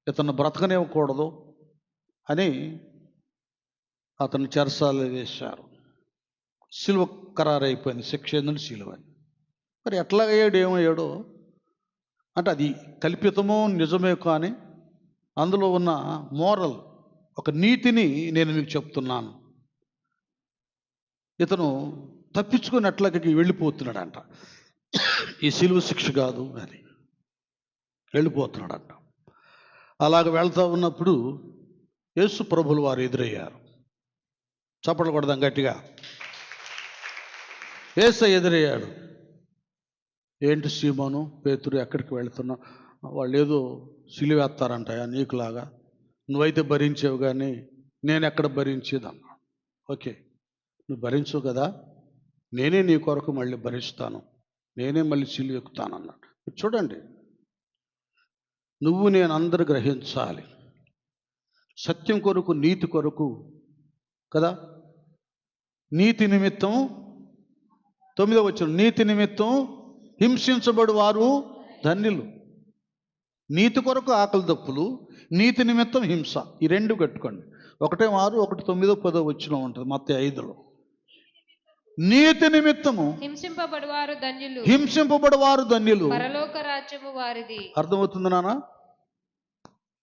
ఇతను బ్రతకనివ్వకూడదు అని అతను చెరసాలలో వేశారు. సిలువ ఖరారైపోయింది, శిక్ష ఏంటంటే సిలువ. మరి ఎట్లాగయ్యాడు, ఏమయ్యాడో అంటే అది కల్పితమో నిజమే, కానీ అందులో ఉన్న మోరల్, ఒక నీతిని నేను మీకు చెప్తున్నాను. ఇతను తప్పించుకొని అట్లాగకి వెళ్ళిపోతున్నాడంట. ఈ సిలువ శిక్ష కాదు అని వెళ్ళిపోతున్నాడంట. అలాగ వెళ్తూ ఉన్నప్పుడు యేసు ప్రభులు వారు ఎదురయ్యారు. చప్పట్లు కొడదాం గట్టిగా. యేసు ఎదురయ్యాడు. ఏంటి సీమోను, పేతురు, ఎక్కడికి వెళుతున్నావు? వాళ్ళు ఏదో సిలువేస్తారంటాయా నీకులాగా, నువ్వైతే భరించావు కానీ నేను ఎక్కడ భరించేదన్నా. ఓకే, నువ్వు భరించవు కదా, నేనే నీ కొరకు మళ్ళీ భరిస్తాను, నేనే మళ్ళీ సిలువ ఎక్కుతానన్నాడు. చూడండి, నువ్వు నేను అందరు గ్రహించాలి. సత్యం కొరకు, నీతి కొరకు కదా. నీతి నిమిత్తం 9వ వచనం, నీతి నిమిత్తం హింసించబడు వారు ధన్యులు. నీతి కొరకు ఆకలి దప్పులు, నీతి నిమిత్తం హింస, ఈ రెండు కట్టుకోండి. 1:6, 1:9, 10 వచనం ఉంటుంది మత్తయి 5లో. నీతి నిమిత్తము హింసింపబడువారు ధన్యులు, హింసింపబడువారు ధన్యులు, పరలోక రాజ్యము వారిది. అర్థమవుతుంది నాన్న?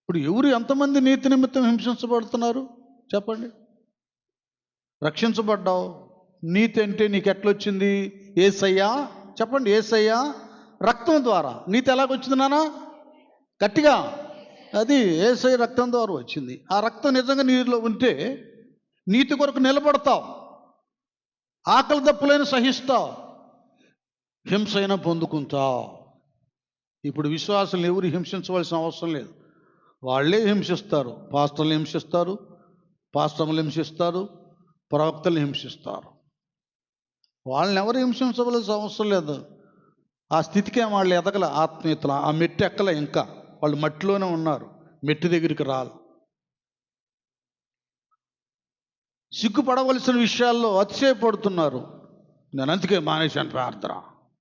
ఇప్పుడు ఎవరు, ఎంతమంది నీతి నిమిత్తం హింసించబడుతున్నారు చెప్పండి? రక్షించబడ్డావు, నీతి అంటే నీకు ఎట్లొచ్చింది? యేసయ్యా, చెప్పండి, యేసయ్యా రక్తం ద్వారా. నీతి ఎలాగొచ్చింది నాన్న? గట్టిగా, అది యేసయ్య రక్తం ద్వారా వచ్చింది. ఆ రక్తం నిజంగా నీలో ఉంటే నీతి కొరకు నిలబడతావు, ఆకలి దప్పులైన సహిస్తావు, హింస అయినా పొందుకుంటావు. ఇప్పుడు విశ్వాసులు ఎవరు హింసించవలసిన అవసరం లేదు, వాళ్ళే హింసిస్తారు. పాస్టర్లు హింసిస్తారు, పాస్టర్లు హింసిస్తారు, ప్రవక్తలు హింసిస్తారు. వాళ్ళని ఎవరు హింసించవలసిన అవసరం లేదు. ఆ స్థితికే వాళ్ళు ఎదగల, ఆత్మీయతలు ఆ మెట్టు ఎక్కల, ఇంకా వాళ్ళు మట్టిలోనే ఉన్నారు, మెట్టు దగ్గరికి రాలు. సిగ్గుపడవలసిన విషయాల్లో అతిశయపడుతున్నారు. నేను అందుకే మానేశాను ప్రార్థన.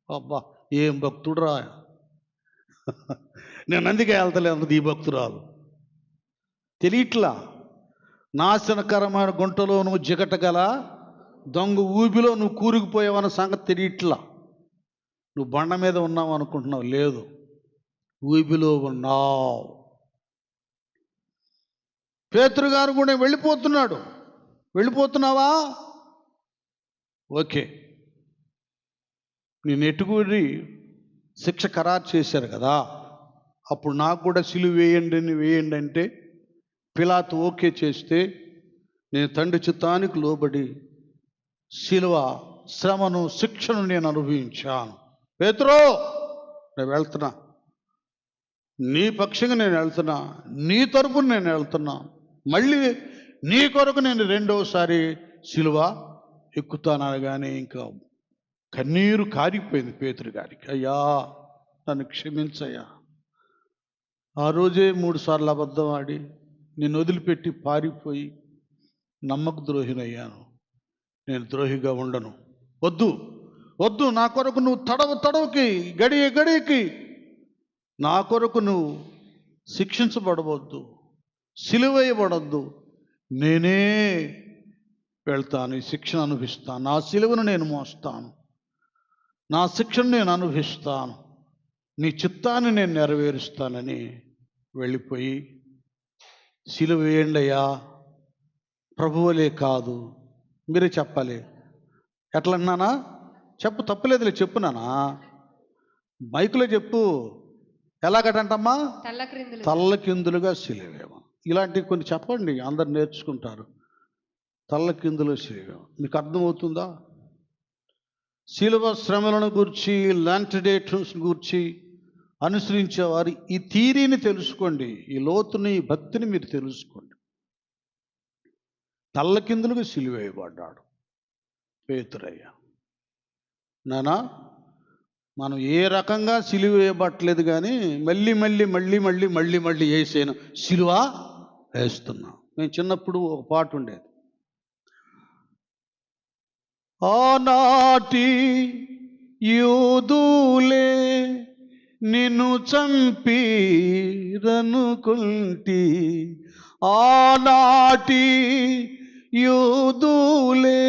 అబ్బా, ఏం భక్తుడురా, నేను అందుకే వెళ్తలేదు ఈ భక్తురాలు. తెలియట్లా, నాశనకరమైన గుంటలో నువ్వు జిగటగల దొంగ ఊబిలో నువ్వు కూరుకుపోయావన్న సంగతి తెలియట్లా. నువ్వు బండ మీద ఉన్నావు అనుకుంటున్నావు, లేదు, ఊబిలో ఉన్నావు. పేతురు గారు కూడా వెళ్ళిపోతున్నాడు. వెళ్ళిపోతున్నావా? ఓకే, నేను ఎటుకూరి శిక్ష ఖరారు చేశారు కదా, అప్పుడు నాకు కూడా సిలువ వేయండి అంటే పిలాతు ఓకే చేస్తే నేను తండ్రి చిత్తానికి లోబడి సిలువ శ్రమను, శిక్షను నేను అనుభవించాను. పేతురో, నేను వెళ్తున్నా, నీ పక్షంగా నేను వెళ్తున్నా, నీ తరపున నేను వెళ్తున్నా, మళ్ళీ నీ కొరకు నేను రెండోసారి సిలువ ఎక్కుతానగానే ఇంకా కన్నీరు కారిపోయింది పేతురు గారికి. అయ్యా, నన్ను క్షమించయ్యా, ఆ రోజే 3 సార్లు అబద్ధం ఆడి నిన్ను వదిలిపెట్టి పారిపోయి నమ్మక ద్రోహినయ్యాను, నేను ద్రోహిగా ఉండను. వద్దు వద్దు, నా కొరకు నువ్వు తడవుకి, గడియకి నా కొరకు నువ్వు శిక్షించబడవద్దు, సిలువేయబడద్దు, నేనే వెళ్తాను, ఈ శిక్షను అనుభవిస్తాను, నా సిలువను నేను మోస్తాను, నా శిక్షను నేను అనుభవిస్తాను, నీ చిత్తాన్ని నేను నెరవేరుస్తానని వెళ్ళిపోయి సిలువ వేయండి అయ్యా, ప్రభువులే కాదు, మీరే చెప్పాలి. ఎట్లా అన్నానా? చెప్పు, తప్పులేదులే, చెప్పునానా, మైకులో చెప్పు. ఎలాగటంటమ్మా? తల్లకిందులుగా సిలువేమ. ఇలాంటివి కొన్ని చెప్పండి, అందరు నేర్చుకుంటారు. తల్లకిందులుగా సిలువేమ మీకు అర్థమవుతుందా? సిలువ శ్రమలను గూర్చి, లాంటిడేట్స్ గూర్చి అనుసరించేవారు ఈ థీరీని తెలుసుకోండి, ఈ లోతుని, ఈ భక్తిని మీరు తెలుసుకోండి. తల్లకిందులుగా సిలువేయబడ్డాడు పేతురయ్య. నానా, మనం ఏ రకంగా సిలువ వేయబట్టలేదు, కానీ మళ్ళీ వేసాను, సిలువ వేస్తున్నాం. మేము చిన్నప్పుడు ఒక పాట ఉండేది, ఆనాటి యూదులే నిన్ను చంపిరనుకుంటి, ఆనాటి యూదులే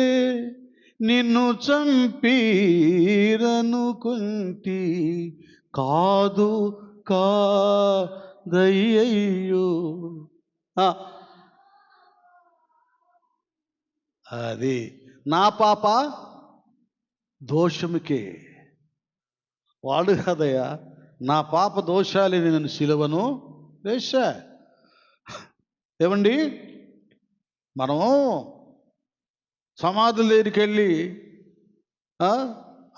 నిన్ను చంపీరనుకుంటి, కాదు కాదయ్యయ్యో. అది నా పాప దోషముకే, వాడు కదయ్యా, నా పాప దోషాలని నేను సిలువను వేశా. ఏమండి, మనం సమాధుల దగ్గరికి వెళ్ళి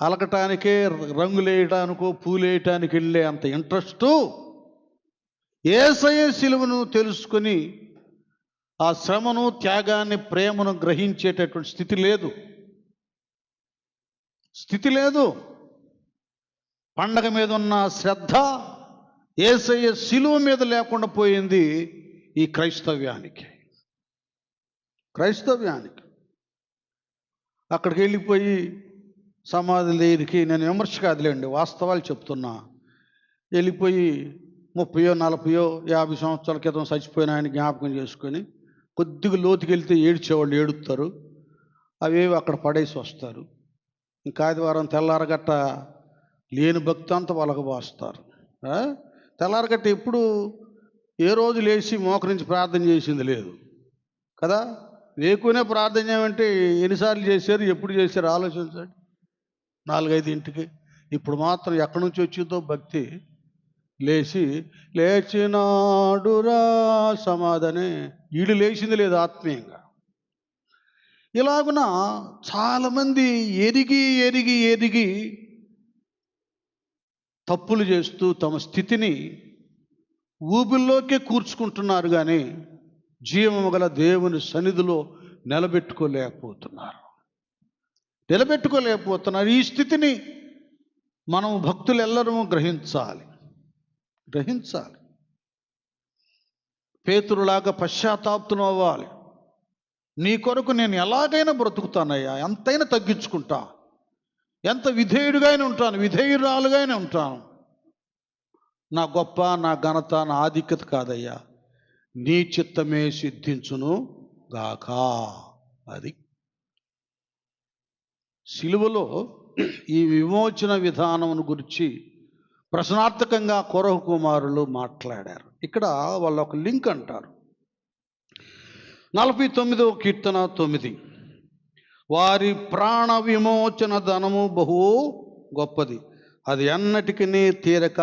అలకటానికే, రంగులు వేయటానికో పూలు వేయటానికి వెళ్ళే అంత ఇంట్రెస్టు యేసయ్య సిలువను తెలుసుకొని ఆ శ్రమను, త్యాగాన్ని, ప్రేమను గ్రహించేటటువంటి స్థితి లేదు. పండగ మీద ఉన్న శ్రద్ధ యేసయ్య సిలువ మీద లేకుండా పోయింది ఈ క్రైస్తవ్యానికి. అక్కడికి వెళ్ళిపోయి సమాధుల దగ్గరికి, నేను విమర్శ కాదులేండి, వాస్తవాలు చెప్తున్నా, వెళ్ళిపోయి 30, 40, 50 సంవత్సరాల క్రితం చచ్చిపోయిన ఆయన జ్ఞాపకం చేసుకొని కొద్దిగా లోతుకి వెళ్తే ఏడ్చేవాళ్ళు ఏడుస్తారు, అవేవి అక్కడ పడేసి వస్తారు. ఇంకా ఆదివారం తెల్లారగట్ట లేని భక్తి అంతా వలగబోస్తారు. తెల్లారగట్ట ఎప్పుడు ఏ రోజు లేచి మోకరించి ప్రార్థన చేసింది లేదు కదా. వేకునే ప్రార్థన చేయమంటే ఎన్నిసార్లు చేశారు, ఎప్పుడు చేశారు ఆలోచించండి. 4-5 ఇప్పుడు మాత్రం ఎక్కడి నుంచి వచ్చిందో భక్తి. లేచినాడురా సమాధనే, ఈడు లేచింది లేదు ఆత్మీయంగా. ఇలాగున చాలామంది ఎరిగి తప్పులు చేస్తూ తమ స్థితిని ఊబిల్లోకే కూర్చుకుంటున్నారు, కానీ జీవము గల దేవుని సన్నిధిలో నిలబెట్టుకోలేకపోతున్నారు. ఈ స్థితిని మనం భక్తులు ఎల్లరూ గ్రహించాలి. పేతురులాగా పశ్చాత్తాపం అవ్వాలి. నీ కొరకు నేను ఎలాగైనా బ్రతుకుతానయ్యా, ఎంతైనా తగ్గించుకుంటా, ఎంత విధేయుడుగానే ఉంటాను, విధేయురాలుగానే ఉంటాను. నా గొప్ప, నా ఘనత, నా ఆధిక్యత కాదయ్యా, నీ చిత్తమే సిద్ధించును గాక. అది సిలువలో ఈ విమోచన విధానమును గురించి ప్రశ్నార్థకంగా కొరహ కుమారులు మాట్లాడారు. ఇక్కడ వాళ్ళు ఒక లింక్ అంటారు. 49వ కీర్తన 9, వారి ప్రాణ విమోచన ధనము బహు గొప్పది, అది ఎన్నటికీ తీరక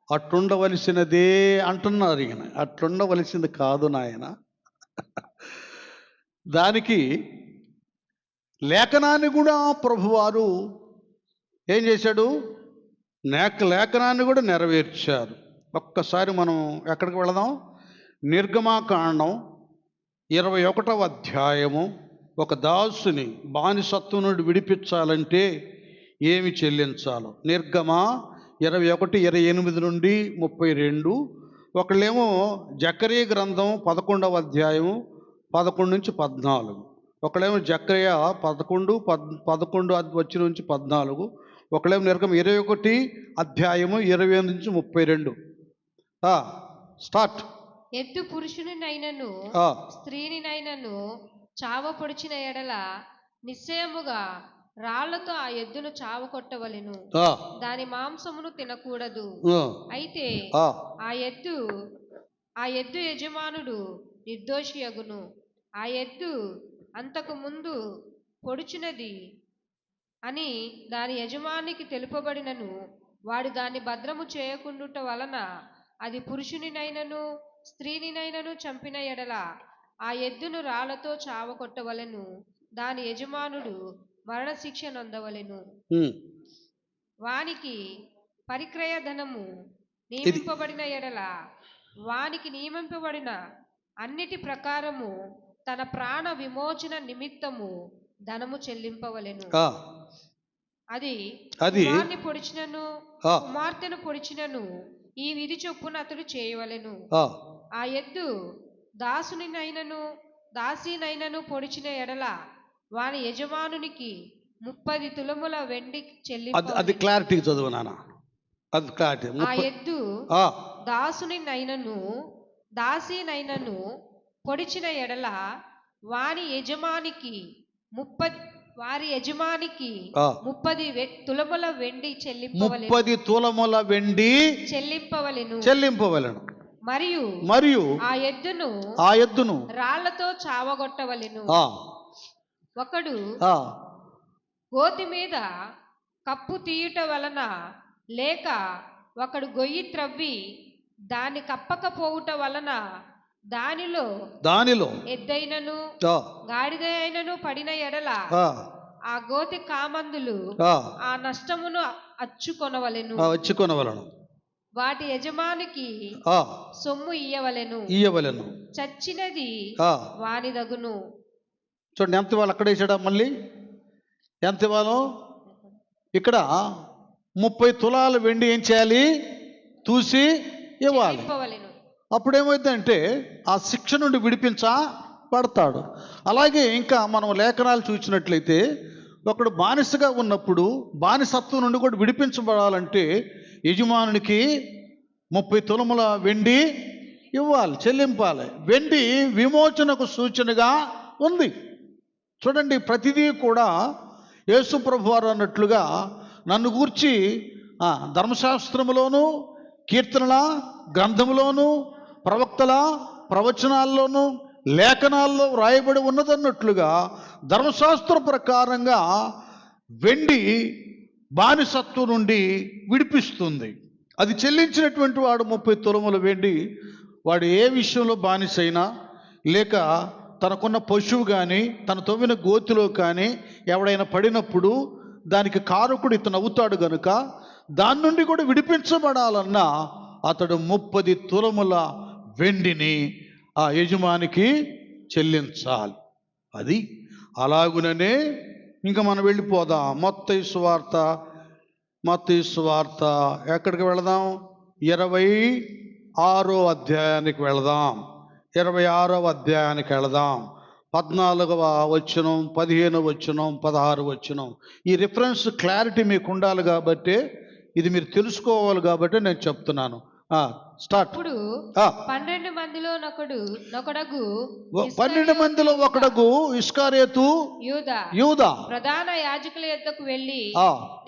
అట్లుండవలసినదే అంటున్నారు. ఈయన అట్లుండవలసింది కాదు నాయన. దానికి లేఖనాన్ని కూడా ప్రభువారు ఏం చేశాడు, లేఖనాన్ని కూడా నెరవేర్చారు. ఒక్కసారి మనం ఎక్కడికి వెళదాం, నిర్గమాకాండం 21వ అధ్యాయము. ఒక దాసుని బానిసత్వం నుండి విడిపించాలంటే ఏమి చెల్లించాలో, నిర్గమ 21:28 నుండి 32. ఒకళ్ళేమో జకరియా గ్రంథం 11వ అధ్యాయము 11 నుంచి 14. ఒకళ్ళేమో జకరియా 11 వచ్చి నుంచి 14. ఒకళ్ళేమో నిర్గమ 21 అధ్యాయము 28 నుంచి 32. స్టార్ట్. ఎద్దు పురుషునినైనను స్త్రీనినైనను చావ పొడిచిన ఎడల నిశ్చయముగా రాళ్లతో ఆ ఎద్దును చావ కొట్టవలెను, దాని మాంసమును తినకూడదు. అయితే ఆ ఎద్దు యజమానుడు నిర్దోషియగును. ఆ ఎద్దు అంతకు ముందు పొడిచినది అని దాని యజమానికి తెలుపబడినను వాడు దాన్ని భద్రము చేయకుండుట వలన అది పురుషునినైనను స్త్రీనినైనను చంపిన ఎడల ఆ ఎద్దును రాళ్లతో చావ కొట్టవలెను, దాని యజమానుడు మరణశిక్ష నొందవలెను. వానికి పరిక్రయ ధనము నియమింపబడిన ఎడల వానికి నియమింపబడిన అన్నిటి ప్రకారము తన ప్రాణ విమోచన నిమిత్తము ధనము చెల్లింపవలెను. అది కుమార్ని పొడిచినను కుమార్తెను పొడిచినను ఈ విధి చొప్పున అతడు చేయవలెను. ఆ ఎద్దు దాసునినైనను దాసీనైనను పొడిచిన ఎడల వాని యజమానునికి 30 తులముల వెండి చెల్లింపవలెను. అది క్లారిటీ చదువు నాన్న, అది క్లారిటీ. ఆ ఎద్దు దాసునినైనను దాసీనైనను పొడిచిన ఎడల వారి యజమానికి 30 తులముల వెండి 30 తులముల వెండి చెల్లింపవలెను. మరియు ఆ ఎద్దును రాళ్లతో చావగొట్టవలెను. ఒకడు గోతి మీద కప్పు తీయుట వలన, లేక ఒకడు గొయ్యి త్రవ్వి దాన్ని కప్పకపోవుట వలన దానిలో ఎద్దైనను గాడిద అయినను పడిన ఎడల ఆ గోతి కామందులు ఆ నష్టమును అచ్చుకొనవలెను. వాటి యజమానికి సొమ్ము ఇయ్యవలెను. చచ్చినది వానిదగును. చూడండి ఎంత ఇవ్వాలి, అక్కడ వేసాడా మళ్ళీ ఎంత ఇవ్వాలో. ఇక్కడ 30 తులాల వెండి ఏం చేయాలి, తూసి ఇవ్వాలి. అప్పుడేమైందంటే ఆ శిక్ష నుండి విడిపించబడతాడు. అలాగే ఇంకా మనం లేఖనాలు చూసినట్లయితే ఒకడు బానిసగా ఉన్నప్పుడు బానిసత్వం నుండి కూడా విడిపించబడాలంటే యజమానునికి 30 తులముల వెండి ఇవ్వాలి, చెల్లింపాలి. వెండి విమోచనకు సూచనగా ఉంది. చూడండి ప్రతిదీ కూడా యేసు ప్రభువారు అన్నట్లుగా నన్ను గూర్చి ధర్మశాస్త్రములోను, కీర్తనల గ్రంథములోను, ప్రవక్తల ప్రవచనాల్లోనూ, లేఖనాల్లో వ్రాయబడి ఉన్నదన్నట్లుగా ధర్మశాస్త్ర ప్రకారంగా వెండి బానిసత్వం నుండి విడిపిస్తుంది. అది చెల్లించినటువంటి వాడు 30 తులముల వెండి, వాడు ఏ విషయంలో బానిసైనా, లేక తనకున్న పశువు కానీ తన తవ్విన గోతిలో కానీ ఎవడైనా పడినప్పుడు దానికి కారకుడు ఇతను అవుతాడు గనుక దాని నుండి కూడా విడిపించబడాలన్నా అతడు 30 తులముల వెండిని ఆ యజమానికి చెల్లించాలి. అది అలాగుననే ఇంకా మనం వెళ్ళిపోదాం. మత్తయి సువార్త ఎక్కడికి వెళదాం, 26వ అధ్యాయానికి వెళదాం. 26వ అధ్యాయానికి వెళదాం. 14వ వచనం, 15వ వచనం, 16వ వచనం. ఈ రిఫరెన్స్ క్లారిటీ మీకు ఉండాలి కాబట్టి, ఇది మీరు తెలుసుకోవాలి కాబట్టి నేను చెప్తున్నాను. స్టార్ట్. 12 మందిలో ఒకడగు ఇస్కరియోతు యూదా ప్రధాన యాజకుల యొద్దకు వెళ్ళి,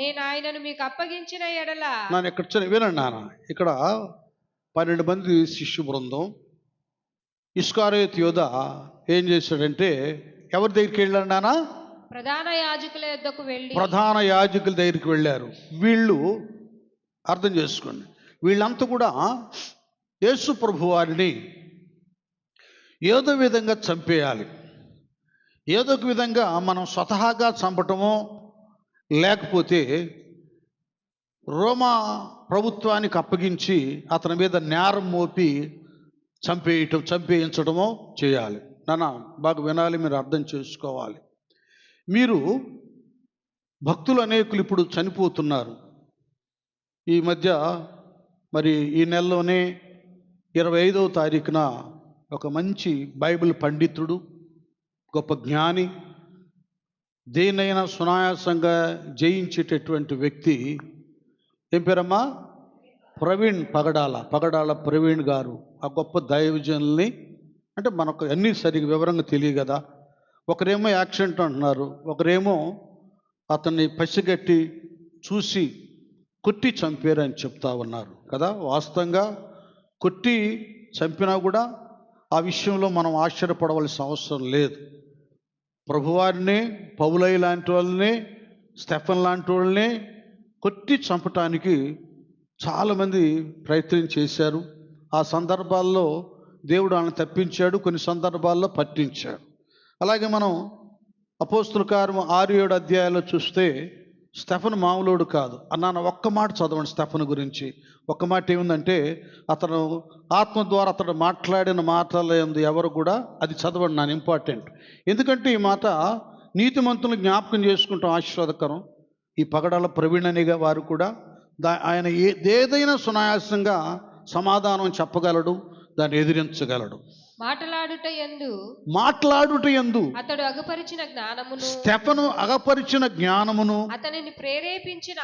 నేను ఆయనను మీకు అప్పగించిన ఎడల. నేను ఇక్కడ వినండి నాన్న, ఇక్కడ 12 మంది శిష్యు బృందం. ఇస్కరియోతు యూదా ఏం చేశాడంటే ఎవరి దగ్గరికి వెళ్ళాడు నాన్న? ప్రధాన యాజకుల యొద్దకు వెళ్ళి, ప్రధాన యాజకుల దగ్గరికి వెళ్ళారు. వీళ్ళు అర్థం చేసుకోండి, వీళ్ళంతా కూడా యేసు ప్రభు వారిని ఏదో విధంగా చంపేయాలి. ఏదో ఒక విధంగా మనం స్వతహాగా చంపటమో లేకపోతే ప్రభుత్వానికి అప్పగించి అతని మీద నేరం మోపి చంపేయించడమో చేయాలి. నాన్న బాగా వినాలి, మీరు అర్థం చేసుకోవాలి. మీరు భక్తులు అనేకులు ఇప్పుడు చనిపోతున్నారు. ఈ మధ్య మరి ఈ నెలలోనే 25వ తారీఖున ఒక మంచి బైబిల్ పండితుడు, గొప్ప జ్ఞాని, దేనైనా సునాయాసంగా జయించేటటువంటి వ్యక్తి, ఏం పేరమ్మా? పగడాల ప్రవీణ్ గారు. ఆ గొప్ప దైవజనుల్ని అంటే మనకు అన్నీ సరిగ్గా వివరంగా తెలియదు కదా. ఒకరేమో యాక్సిడెంట్ అంటున్నారు, ఒకరేమో అతన్ని పసిగట్టి చూసి కొట్టి చంపారని చెప్తా ఉన్నారు కదా. వాస్తవంగా కొట్టి చంపినా కూడా ఆ విషయంలో మనం ఆశ్చర్యపడవలసిన అవసరం లేదు. ప్రభువారిని, పౌలయ్య లాంటి వాళ్ళని, స్టెఫన్ లాంటి వాళ్ళని కొట్టి చంపటానికి చాలామంది ప్రయత్నం చేశారు. ఆ సందర్భాల్లో దేవుడు వాళ్ళని తప్పించాడు, కొన్ని సందర్భాల్లో పట్టించాడు. అలాగే మనం అపోస్తుల కార్యం 6-7 అధ్యాయాల్లో చూస్తే స్టెఫన్ మామూలుడు కాదు అన్నాను. ఒక్క మాట చదవండి స్టెఫన్ గురించి. ఒక్క మాట ఏముందంటే, అతను ఆత్మ ద్వారా అతడు మాట్లాడిన మాటలందు ఎవరు కూడా అది చదవండి నాన్న, ఇంపార్టెంట్. ఎందుకంటే ఈ మాట నీతిమంతులను జ్ఞాపకం చేసుకుంటాం, ఆశీర్వాదకరం. ఈ పగడాల ప్రవీణ్ అనేగా వారు కూడా ఆయన ఏదైనా సునాయాసంగా సమాధానం చెప్పగలడు, దాన్ని ఎదిరించగలడు. మాట్లాడుట యందు అతడు అగపరిచిన జ్ఞానమును, స్టెఫను అగపరిచిన జ్ఞానమును, అతనిని ప్రేరేపించిన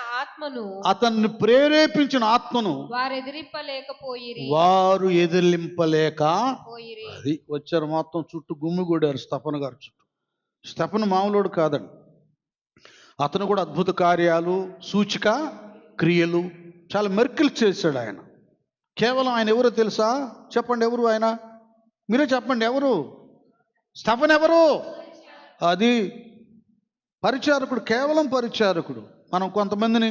ఆత్మను వారు ఎదిరింపలేక అది వచ్చారు. మొత్తం చుట్టూ గుమ్మిగూడారు స్టెఫను గారు చుట్టూ. స్టెఫను మామూలుడు కాదండి. అతను కూడా అద్భుత కార్యాలు, సూచిక క్రియలు, చాలా మెర్కిల్ చేశాడు ఆయన. కేవలం ఆయన ఎవరో తెలుసా? చెప్పండి, ఎవరు ఆయన? మీరే చెప్పండి, ఎవరు స్టెఫన్? ఎవరు? అది పరిచారకుడు, కేవలం పరిచారకుడు. మనం కొంతమందిని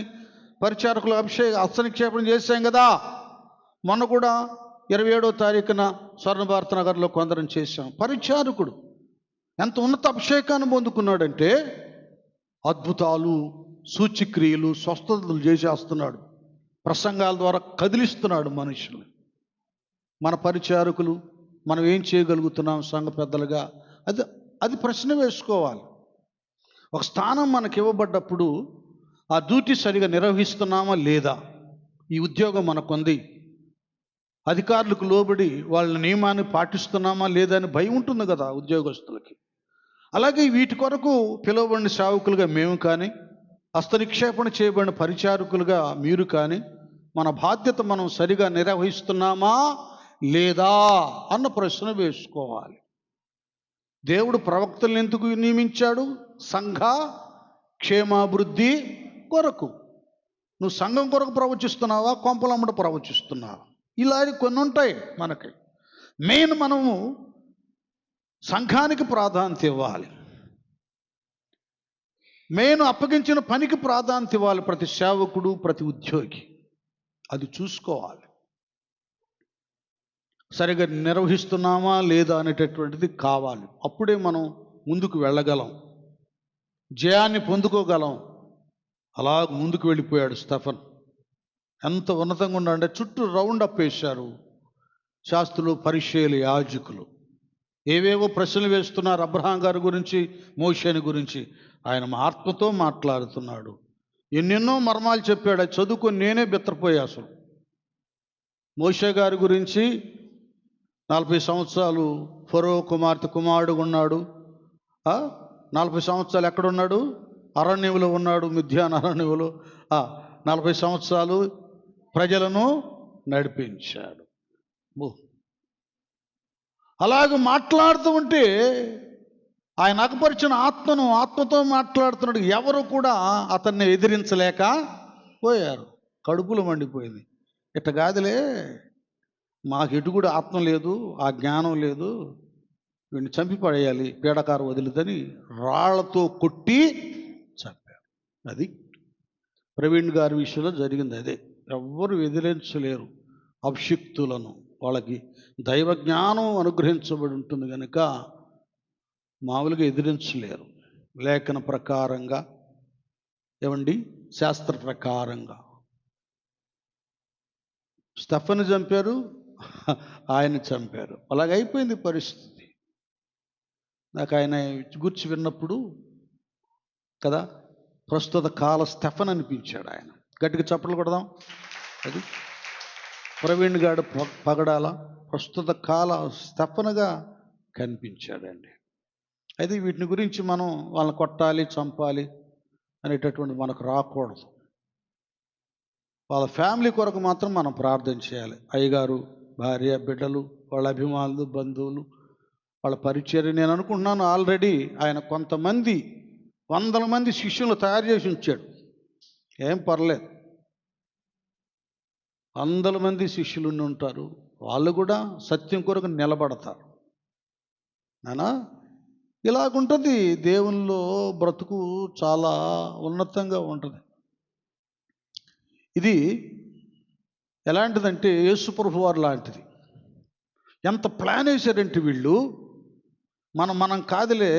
పరిచారకులు హస్తనిక్షేపం చేశాం కదా. మొన్న కూడా 27వ తారీఖున స్వర్ణ భారత నగర్లో కొందరం చేశాం. పరిచారకుడు ఎంత ఉన్నత అభిషేకాన్ని పొందుకున్నాడంటే అద్భుతాలు, సూచిక్రియలు, స్వస్థతలు చేసేస్తున్నాడు. ప్రసంగాల ద్వారా కదిలిస్తున్నాడు మనుషులు. మన పరిచారకులు మనం ఏం చేయగలుగుతున్నాం సంఘ పెద్దలుగా? అది ప్రశ్న వేసుకోవాలి. ఒక స్థానం మనకి ఇవ్వబడ్డప్పుడు ఆ డ్యూటీ సరిగా నిర్వహిస్తున్నామా లేదా? ఈ ఉద్యోగం మనకుంది, అధికారులకు లోబడి వాళ్ళ నియమాన్ని పాటిస్తున్నామా లేదా అని భయం ఉంటుంది కదా ఉద్యోగస్తులకి. అలాగే వీటి కొరకు పిలువబడిన సేవకులుగా మేము కానీ, హస్తనిక్షేపణ చేయబడిన పరిచారకులుగా మీరు కానీ, మన బాధ్యత మనం సరిగా నిర్వహిస్తున్నామా లేదా అన్న ప్రశ్న వేసుకోవాలి. దేవుడు ప్రవక్తలను ఎందుకు నియమించాడు? సంఘ క్షేమాభివృద్ధి కొరకు. నువ్వు సంఘం కొరకు ప్రవచిస్తున్నావా, కొంపలమ్మట ప్రవచిస్తున్నావా? ఇలాంటి కొన్ని ఉంటాయి మనకి. మెయిన్ మనము సంఘానికి ప్రాధాన్యత ఇవ్వాలి. మెయిన్ అప్పగించిన పనికి ప్రాధాన్యత ఇవ్వాలి ప్రతి సేవకుడు, ప్రతి ఉద్యోగి. అది చూసుకోవాలి. సరిగా నిర్వహిస్తున్నామా లేదా అనేటటువంటిది కావాలి. అప్పుడే మనం ముందుకు వెళ్ళగలం, జయాన్ని పొందుకోగలం. అలా ముందుకు వెళ్ళిపోయాడు స్టెఫన్. ఎంత ఉన్నతంగా ఉన్నాడంటే చుట్టూ రౌండ్ అప్ వేశారు శాస్త్రులు, పరిచయులు, యాజకులు. ఏవేవో ప్రశ్నలు వేస్తున్నారు అబ్రహాం గారి గురించి, మోషేని గురించి. ఆయన ఆత్మతో మాట్లాడుతున్నాడు. ఎన్నెన్నో మర్మాలు చెప్పాడు. అది చదువుకొని నేనే బెత్తరపోయా. అసలు మోషే గారి గురించి 40 సంవత్సరాలు ఫరో కుమారుడు ఉన్నాడు. 40 సంవత్సరాలు ఎక్కడున్నాడు? అరణ్యంలో ఉన్నాడు, మిథ్యాన్ అరణ్యంలో. 40 సంవత్సరాలు ప్రజలను నడిపించాడు. అలాగ మాట్లాడుతూ ఉంటే ఆయన అగపరిచిన ఆత్మతో మాట్లాడుతున్నాడు. ఎవరు కూడా అతన్ని ఎదిరించలేక పోయారు. కడుపులు మండిపోయింది. ఇట్ట కాదులే, మాకు ఎటు కూడా ఆత్మ లేదు, ఆ జ్ఞానం లేదు, వీడిని చంపి పడేయాలి, పీడకారు వదిలిదని రాళ్లతో కొట్టి చంపారు. అది ప్రవీణ్ గారి విషయంలో జరిగింది. అదే, ఎవ్వరు ఎదిరించలేరు అభిషిక్తులను. వాళ్ళకి దైవ జ్ఞానం అనుగ్రహించబడి ఉంటుంది కనుక మామూలుగా ఎదిరించలేరు. లేఖన ప్రకారంగా, ఏమండి, శాస్త్ర ప్రకారంగా స్టెఫన్ చంపారు, ఆయన చంపారు. అలాగైపోయింది పరిస్థితి. నాకు ఆయన గురించి విన్నప్పుడు కదా, ప్రస్తుత కాల స్టెఫన్ అనిపించాడు ఆయన. గట్టిగా చప్పట్లు కొడదాం. అది ప్రవీణ్ గారు పగడాల ప్రస్తుత కాల స్టెఫన్గా కనిపించాడండి. అయితే వీటిని గురించి మనం వాళ్ళని కొట్టాలి, చంపాలి అనేటటువంటి మనకు రాకూడదు. వాళ్ళ ఫ్యామిలీ కొరకు మాత్రం మనం ప్రార్థన చేయాలి. అయ్యగారు, భార్య, బిడ్డలు, వాళ్ళ అభిమానులు, బంధువులు, వాళ్ళ పరిచర్య. నేను అనుకుంటున్నాను ఆల్రెడీ ఆయన కొంతమంది 100 మంది శిష్యులు తయారు చేసి ఉంచాడు. ఏం పర్లేదు, 100 మంది శిష్యులు ఉంటారు. వాళ్ళు కూడా సత్యం కొరకు నిలబడతారు. నానా ఇలాగుంటుంది. దేవునిలో బ్రతుకు చాలా ఉన్నతంగా ఉంటుంది. ఇది ఎలాంటిదంటే యేసుప్రభు వారు లాంటిది. ఎంత ప్లాన్ వేశారంటే వీళ్ళు, మనం కాదులే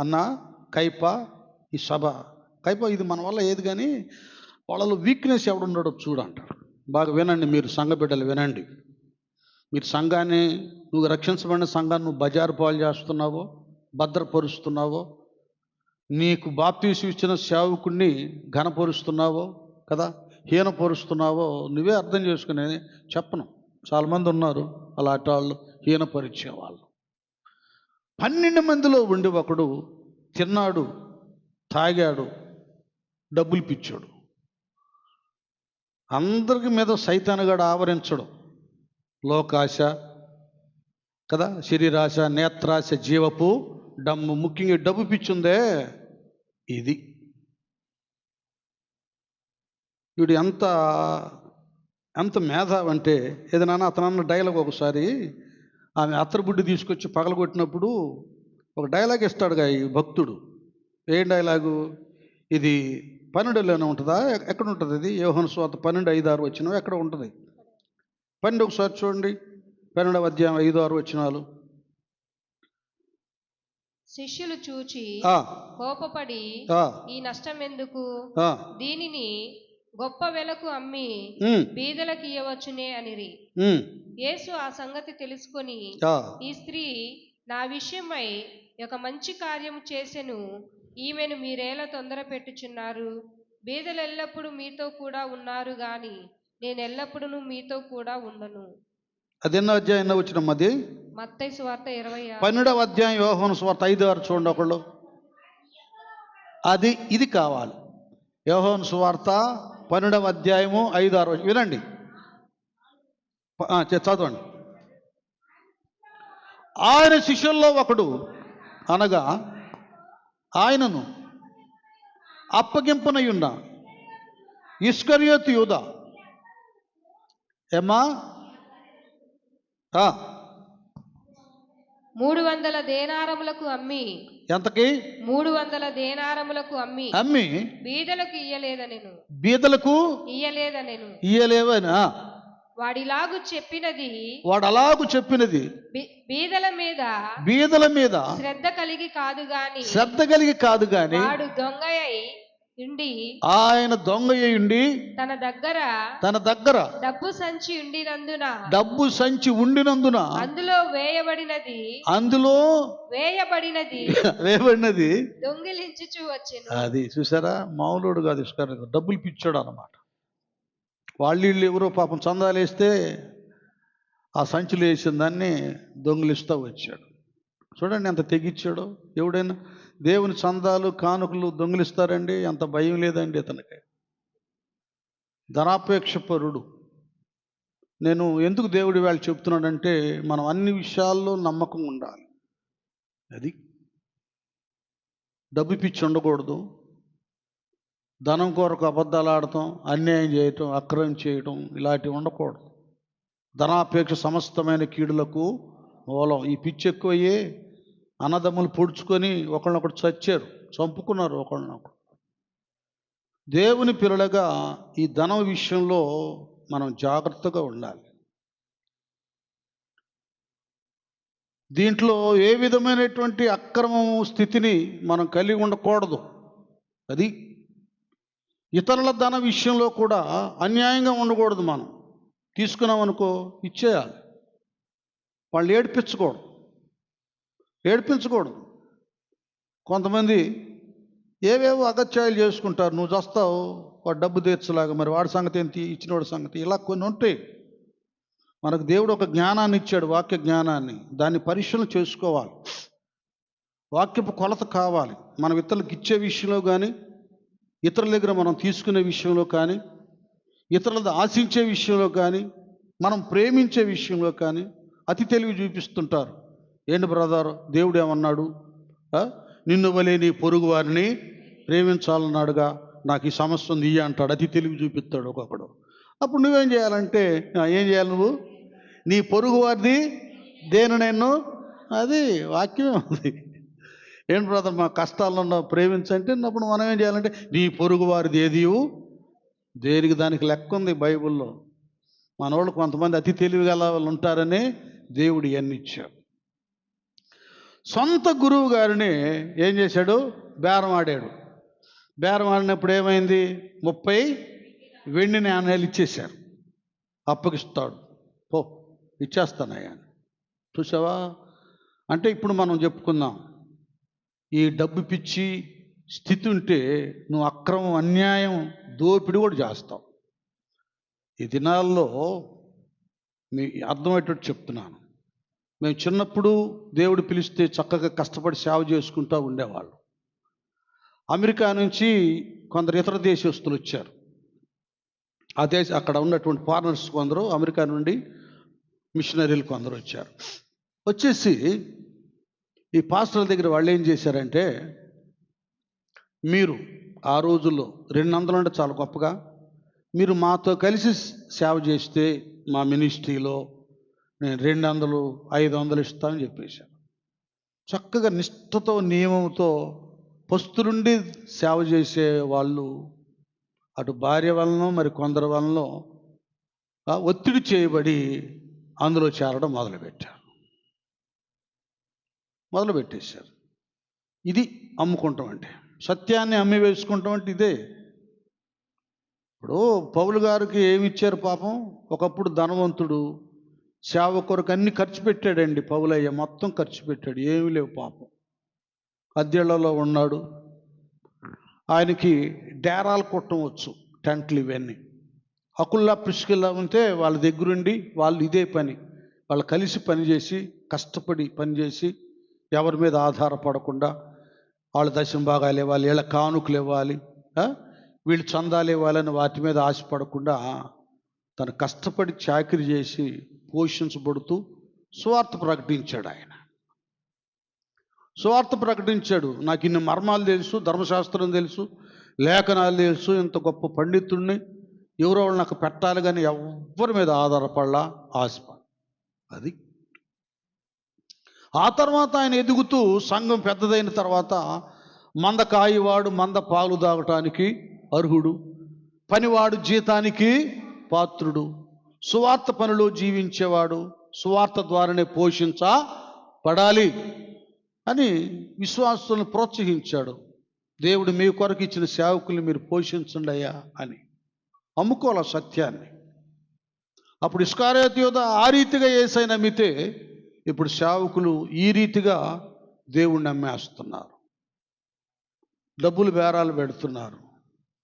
అన్న కైప, ఈ సభ కైప, ఇది మన వల్ల ఏది, కానీ వాళ్ళలో వీక్నెస్ ఎవడున్నాడో చూడంటారు. బాగా వినండి మీరు, సంఘ బిడ్డలు వినండి. మీరు సంఘాన్ని, నువ్వు రక్షించబడిన సంఘాన్ని నువ్వు బజారు పాలు చేస్తున్నావో, భద్రపరుస్తున్నావో, నీకు బాప్తీసు ఇచ్చిన సేవకుడిని ఘనపరుస్తున్నావో కదా, హీనపరుస్తున్నావో నువ్వే అర్థం చేసుకునే చెప్పను. చాలామంది ఉన్నారు అలాంటి వాళ్ళు, హీనపరిచే వాళ్ళు. 12 మందిలో ఉండి ఒకడు తిన్నాడు, తాగాడు, డబ్బులు పిచ్చాడు. అందరికి మీద సైతానుగాడు ఆవరించడం. లోకాశ కదా, శరీరాశ, నేత్రాశ, జీవపు డమ్ము. ముఖ్యంగా డబ్బు పిచ్చుందే ఇది. వీడు ఎంత మేధావి అంటే, ఏదైనా అతనన్న డైలాగ్ ఒకసారి ఆమె అత్తరబుడ్డి తీసుకొచ్చి పగలగొట్టినప్పుడు ఒక డైలాగ్ ఇస్తాడుగా ఈ భక్తుడు. ఏం డైలాగు? ఇది 12లోనే ఉంటుందా, ఎక్కడ ఉంటుంది? ఇది యోహాను సువార్త 12:5-6 వచనం ఎక్కడ ఉంటుంది? 12 ఒకసారి చూడండి, 12వ అధ్యాయం 5-6 వచనాలు. శిష్యులు చూచి కోపపడి, ఈ నష్టం ఎందుకు? దీనిని గొప్ప వెలకు అమ్మి బీదలకు ఇయ్యవచ్చునే అనిరి. యేసు ఆ సంగతి తెలుసుకొని, ఈ స్త్రీ నా విషయమై ఒక మంచి కార్యం చేసెను, ఈమెను మీరేలా తొందర పెట్టుచున్నారు? బీదలు ఎల్లప్పుడూ మీతో కూడా ఉన్నారు గాని నేను ఎల్లప్పుడూ మీతో కూడా ఉండను. అది ఎన్నో అధ్యాయం వచ్చిన అది? మత్తయి సువార్త 26. 12వ అధ్యాయం యోహాను సువార్త 5-6 చూడండి ఒకళ్ళు. అది ఇది కావాలి. యోహాను సువార్త 12వ అధ్యాయము 5-6 వినండి, చదవండి. ఆయన శిష్యుల్లో ఒకడు అనగా ఆయనను అప్పగింపనయున్న ఇస్కరియోతు యూదా ఏమా 300 దేనారములకు అమ్మి, ఎంతకి? 300 దేనారములకు అమ్మి బీదలకు ఇయ్యలేదనెను. బీదలకు ఇయ్యలేవనా? వాడు అలాగు చెప్పినది బీదల మీద శ్రద్ధ కలిగి కాదు గాని వాడు దొంగయ్యి ఉండి, ఆయన దొంగయ్యి ఉండి తన దగ్గర డబ్బు సంచి ఉండినందున అందులో వేయబడినది దొంగిలించుచు వచ్చెను. అది చూసారా, మామూలుడు కాదు, డబ్బులు పిచ్చాడు అన్నమాట. వాళ్ళు ఎవరో పాపం చందాలు వేస్తే ఆ సంచులు వేసిన దాన్ని దొంగిలిస్తూ వచ్చాడు. చూడండి ఎంత తెగిచ్చాడో. ఎవడైనా దేవుని చందాలు కానుకలు దొంగిలిస్తారండి? అంత భయం లేదండి ఇతనికి. ధనాపేక్ష పరుడు. నేను ఎందుకు దేవుడి వాళ్ళు చెప్తున్నాడంటే, మనం అన్ని విషయాల్లో నమ్మకం ఉండాలి. అది డబ్బు పిచ్చి ఉండకూడదు. ధనం కొరకు అబద్ధాలు ఆడటం, అన్యాయం చేయటం, అక్రమం చేయటం ఇలాంటివి ఉండకూడదు. ధనాపేక్ష సమస్తమైన కీడులకు మూలం. ఈ పిచ్చి ఎక్కువయ్యే అన్నదమ్ములు పొడుచుకొని ఒకళ్ళనొకడు చంపుకున్నారు ఒకళ్ళనొకడు. దేవుని పిల్లలుగా ఈ ధనం విషయంలో మనం జాగ్రత్తగా ఉండాలి. దీంట్లో ఏ విధమైనటువంటి అక్రమం స్థితిని మనం కలిగి ఉండకూడదు. అది ఇతరుల ధన విషయంలో కూడా అన్యాయంగా ఉండకూడదు. మనం తీసుకున్నాం అనుకో ఇచ్చేయాలి. వాళ్ళు ఏడిపించకూడదు. కొంతమంది ఏవేవో అగత్యాలు చేసుకుంటారు. నువ్వు చేస్తావు వాడు డబ్బు తీర్చలాగా, మరి వాడి సంగతి ఏంటి, ఇచ్చినవాడి సంగతి, ఇలా కొన్ని ఉంటాయి. మనకు దేవుడు ఒక జ్ఞానాన్ని ఇచ్చాడు, వాక్య జ్ఞానాన్ని. దాన్ని పరిశీలన చేసుకోవాలి. వాక్యపు కొలత కావాలి. మనం ఇతరులకు ఇచ్చే విషయంలో కానీ, ఇతరుల దగ్గర మనం తీసుకునే విషయంలో కానీ, ఇతరులది ఆశించే విషయంలో కానీ, మనం ప్రేమించే విషయంలో కానీ అతి తెలివి చూపిస్తుంటారు. ఏంటి బ్రదర్, దేవుడు ఏమన్నాడు? నిన్ను వలే నీ పొరుగు వారిని ప్రేమించాలన్నాడుగా, నాకు ఈ సమస్య ఉంది అంటాడు. అతి తెలివి చూపిస్తాడు ఒక్కొక్కడు. అప్పుడు నువ్వేం చేయాలంటే, ఏం చేయాలి? నువ్వు నీ పొరుగు వారిది దేనినైనా, అది వాక్యమే ఉంది. ఏంటి బ్రదర్, మా కష్టాలను ప్రేమించంటే, అప్పుడు మనం ఏం చేయాలంటే, నీ పొరుగు వారిది ఏది దేనికి దానికి లెక్క ఉంది బైబిల్లో. మనోళ్ళు కొంతమంది అతి తెలివి గల వాళ్ళు ఉంటారని దేవుడు ఇవన్నీ ఇచ్చాడు. సొంత గురువు గారిని ఏం చేశాడు? బేరం ఆడాడు. బేరం ఆడినప్పుడు ఏమైంది? 30 వెండి నాణేలు ఇచ్చేశారు. అప్పగిస్తాడు, పో ఇచ్చేస్తానయ్యా. చూసావా? అంటే ఇప్పుడు మనం చెప్పుకుందాం, ఈ డబ్బు పిచ్చి స్థితి ఉంటే నువ్వు అక్రమం, అన్యాయం, దోపిడి కూడా చేస్తావు. ఈ దినాల్లో మీ అర్థమయ్యేటట్టు చెప్తున్నాను. మేము చిన్నప్పుడు దేవుడు పిలిస్తే చక్కగా కష్టపడి సేవ చేసుకుంటూ ఉండేవాళ్ళు. అమెరికా నుంచి కొందరు ఇతర దేశస్తులు వచ్చారు. అక్కడ ఉన్నటువంటి ఫారినర్స్ కొందరు, అమెరికా నుండి మిషనరీలు కొందరు వచ్చారు. వచ్చేసి ఈ పాస్టర్ల దగ్గర వాళ్ళు ఏం చేశారంటే, మీరు ఆ రోజుల్లో 200 అంటే చాలా గొప్పగా, మీరు మాతో కలిసి సేవ చేస్తే మా మినిస్ట్రీలో నేను 200 500 ఇస్తానని చెప్పేశాను. చక్కగా నిష్ఠతో నియమంతో పస్తులుండి సేవ చేసే వాళ్ళు అటు భార్య వలన మరి కొందరి వలన ఒత్తిడి చేయబడి అందులో చేరడం మొదలుపెట్టేశారు. ఇది అమ్ముకుంటాం అంటే, సత్యాన్ని అమ్మి వేసుకుంటాం అంటే ఇదే. ఇప్పుడు పౌలు గారికి ఏమి ఇచ్చారు పాపం? ఒకప్పుడు ధనవంతుడు, సేవ కొరకు అన్ని ఖర్చు పెట్టాడండి. పౌలయ్య మొత్తం ఖర్చు పెట్టాడు, ఏమీ లేవు పాపం. అద్దెళ్లలో ఉన్నాడు. ఆయనకి డేరాలు కొట్టవచ్చు, టెంట్లు ఇవన్నీ. అకుల్లా ప్రిస్కిల్లా ఉంటే వాళ్ళ దగ్గరుండి వాళ్ళు ఇదే పని, వాళ్ళు కలిసి పనిచేసి కష్టపడి పనిచేసి ఎవరి మీద ఆధారపడకుండా వాళ్ళు దశమ భాగాలు ఇవ్వాలి, వీళ్ళ కానుకలు ఇవ్వాలి, వీళ్ళు చందాలు ఇవ్వాలని వాటి మీద ఆశపడకుండా తను కష్టపడి చాకిరీ చేసి పోషించబడుతూ సువార్త ప్రకటించాడు. ఆయన సువార్త ప్రకటించాడు. నాకు ఇన్ని మర్మాలు తెలుసు, ధర్మశాస్త్రం తెలుసు, లేఖనాలు తెలుసు, ఇంత గొప్ప పండితుడిని, ఎవరో వాళ్ళు నాకు పెట్టాలి కానీ ఎవరి మీద ఆధారపడలా, ఆశపడ. అది ఆ తర్వాత ఆయన ఎదుగుతూ సంఘం పెద్దదైన తర్వాత మంద కాయివాడు మంద పాలు తాగటానికి అర్హుడు, పనివాడు జీతానికి పాత్రుడు, సువార్త పనిలో జీవించేవాడు సువార్త ద్వారానే పోషించబడాలి అని విశ్వాసులను ప్రోత్సహించాడు. దేవుడు మీ కొరకు ఇచ్చిన సేవకుల్ని మీరు పోషించండి అయ్యా అని. అమ్ముకోవాలి సత్యాన్ని. అప్పుడు ఇస్కారియోతు యూద ఆ రీతిగా యేసయ్యను నమ్మితే, ఇప్పుడు సేవకులు ఈ రీతిగా దేవుణ్ణి నమ్మేస్తున్నారు. డబ్బులు బేరాలు పెడుతున్నారు,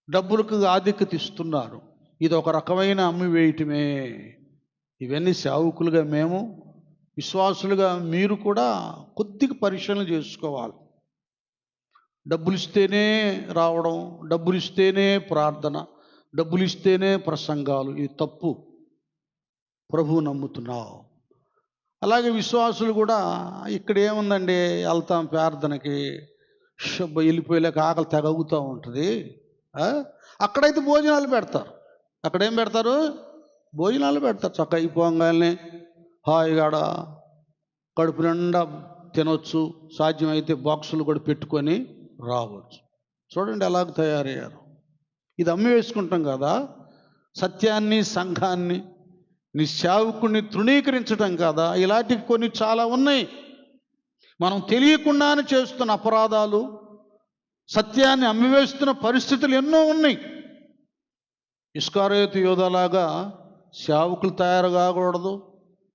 డబ్బులకు ఆధిక్యత ఇస్తున్నారు. ఇది ఒక రకమైన అమ్మి వేయటమే. ఇవన్నీ సేవకులుగా మేము, విశ్వాసులుగా మీరు కూడా కొద్దిగా పరిశీలన చేసుకోవాలి. డబ్బులు ఇస్తేనే రావడం, డబ్బులు ఇస్తేనే ప్రార్థన, డబ్బులు ఇస్తేనే ప్రసంగాలు, ఇది తప్పు. ప్రభువు నమ్ముతున్నావు. అలాగే విశ్వాసులు కూడా ఇక్కడ ఏముందండి, వెళ్తాం ప్రార్థనకి, వెళ్ళిపోయేలాక ఆకలి తెగవుతూ ఉంటుంది. అక్కడైతే భోజనాలు పెడతారు. అక్కడేం పెడతారు? భోజనాలు పెడతారు. చక్క అయిపోగానే హాయిగాడ కడుపు నిండా తినొచ్చు, సాధ్యమైతే బాక్సులు కూడా పెట్టుకొని రావచ్చు. చూడండి ఎలాగ తయారయ్యారు. ఇది అమ్మి వేసుకుంటాం కదా. సత్యాన్ని, సంఘాన్ని, నీ సేవకుడిని తృణీకరించడం కదా. ఇలాంటివి కొన్ని చాలా ఉన్నాయి. మనం తెలియకుండానే చేస్తున్న అపరాధాలు, సత్యాన్ని అమ్మివేస్తున్న పరిస్థితులు ఎన్నో ఉన్నాయి. ఇస్కారియోతు యూదాలాగా సేవకులు తయారు కాకూడదు,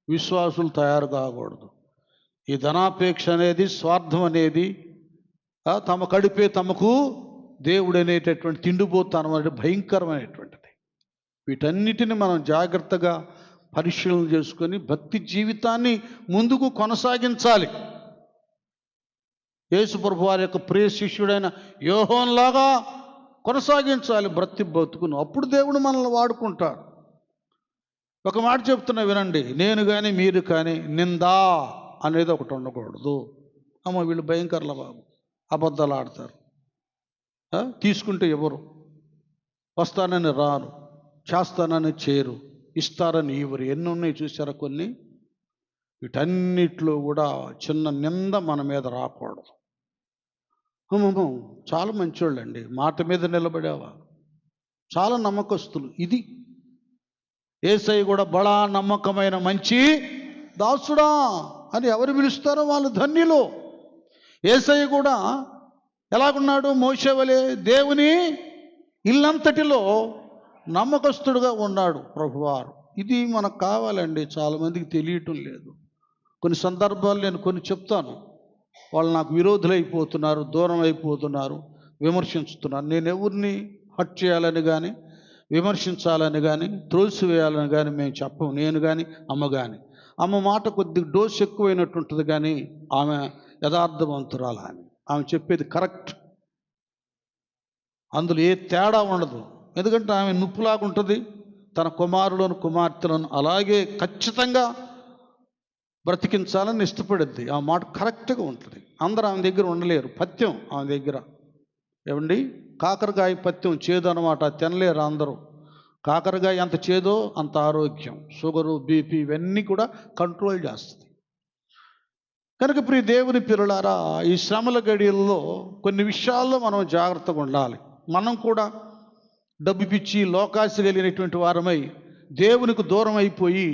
విశ్వాసులు తయారు కాకూడదు. ఈ ధనాపేక్ష అనేది, స్వార్థం అనేది, తమ కడిపే తమకు దేవుడు అనేటటువంటి తిండిపోతానం అనేది భయంకరమైనటువంటిది. వీటన్నిటిని మనం జాగ్రత్తగా పరిశీలన చేసుకొని భక్తి జీవితాన్ని ముందుకు కొనసాగించాలి. యేసు ప్రభు వారి యొక్క ప్రియ శిష్యుడైన యోహోన్లాగా కొనసాగించాలి బతుకును. అప్పుడు దేవుడు మనల్ని వాడుకుంటాడు. ఒక మాట చెప్తున్నా వినండి, నేను కానీ మీరు కానీ నిందా అనేది ఒకటి ఉండకూడదు. అమ్మ వీళ్ళు భయంకరల బాబు, అబద్ధాలు ఆడతారు, తీసుకుంటే ఎవరు, వస్తానని రాను, చేస్తానని చేరు, ఇస్తారని ఇవ్వరు, ఎన్ని ఉన్నాయి చూసారా కొన్ని. వీటన్నిటిలో కూడా చిన్న నింద మన మీద రాకూడదు. చాలా మంచోళ్ళండి, మాట మీద నిలబడేవా, చాలా నమ్మకస్తులు. ఇది యేసయ్య కూడా బడా నమ్మకమైన మంచి దాసుడా అని ఎవరు పిలుస్తారో వాళ్ళు ధన్యులు. యేసయ్య కూడా ఎలాగున్నాడు? మోషే వలె దేవుని ఇల్లంతటిలో నమ్మకస్తుడుగా ఉన్నాడు ప్రభువారు. ఇది మనకు కావాలండి. చాలామందికి తెలియటం లేదు. కొన్ని సందర్భాలు నేను కొన్ని చెప్తాను, వాళ్ళు నాకు విరోధులు అయిపోతున్నారు, దూరం అయిపోతున్నారు, విమర్శించుతున్నారు. నేను ఎవరిని హట్ చేయాలని కానీ విమర్శించాలని కానీ త్రోసివేయాలని కానీ మేము చెప్పము. నేను కానీ అమ్మ కానీ. అమ్మ మాట కొద్దిగా డోస్ ఎక్కువైనట్టుంటుంది, కానీ ఆమె యథార్థవంతురాలు. ఆమె చెప్పేది కరెక్ట్, అందులో ఏ తేడా ఉండదు. ఎందుకంటే ఆమె నుప్పులాగుంటుంది. తన కుమారులను కుమార్తెలను అలాగే ఖచ్చితంగా బ్రతికించాలని ఇష్టపడుద్ది. ఆ మాట కరెక్ట్గా ఉంటుంది. అందరూ ఆమె దగ్గర ఉండలేరు. పథ్యం ఆమె దగ్గర. ఏమండి, కాకరకాయ పథ్యం చేదు అనమాట, తినలేరు అందరూ. కాకరకాయ ఎంత చేదో అంత ఆరోగ్యం. షుగరు, బీపీ ఇవన్నీ కూడా కంట్రోల్ చేస్తుంది. కనుక ప్రియ దేవుని పిల్లలారా, ఈ శ్రమల గడియల్లో కొన్ని విషయాల్లో మనం జాగ్రత్తగా ఉండాలి. మనం కూడా డబ్బు పిచ్చి లోకాశ కలిగినటువంటి వారమై దేవునికి దూరం అయిపోయి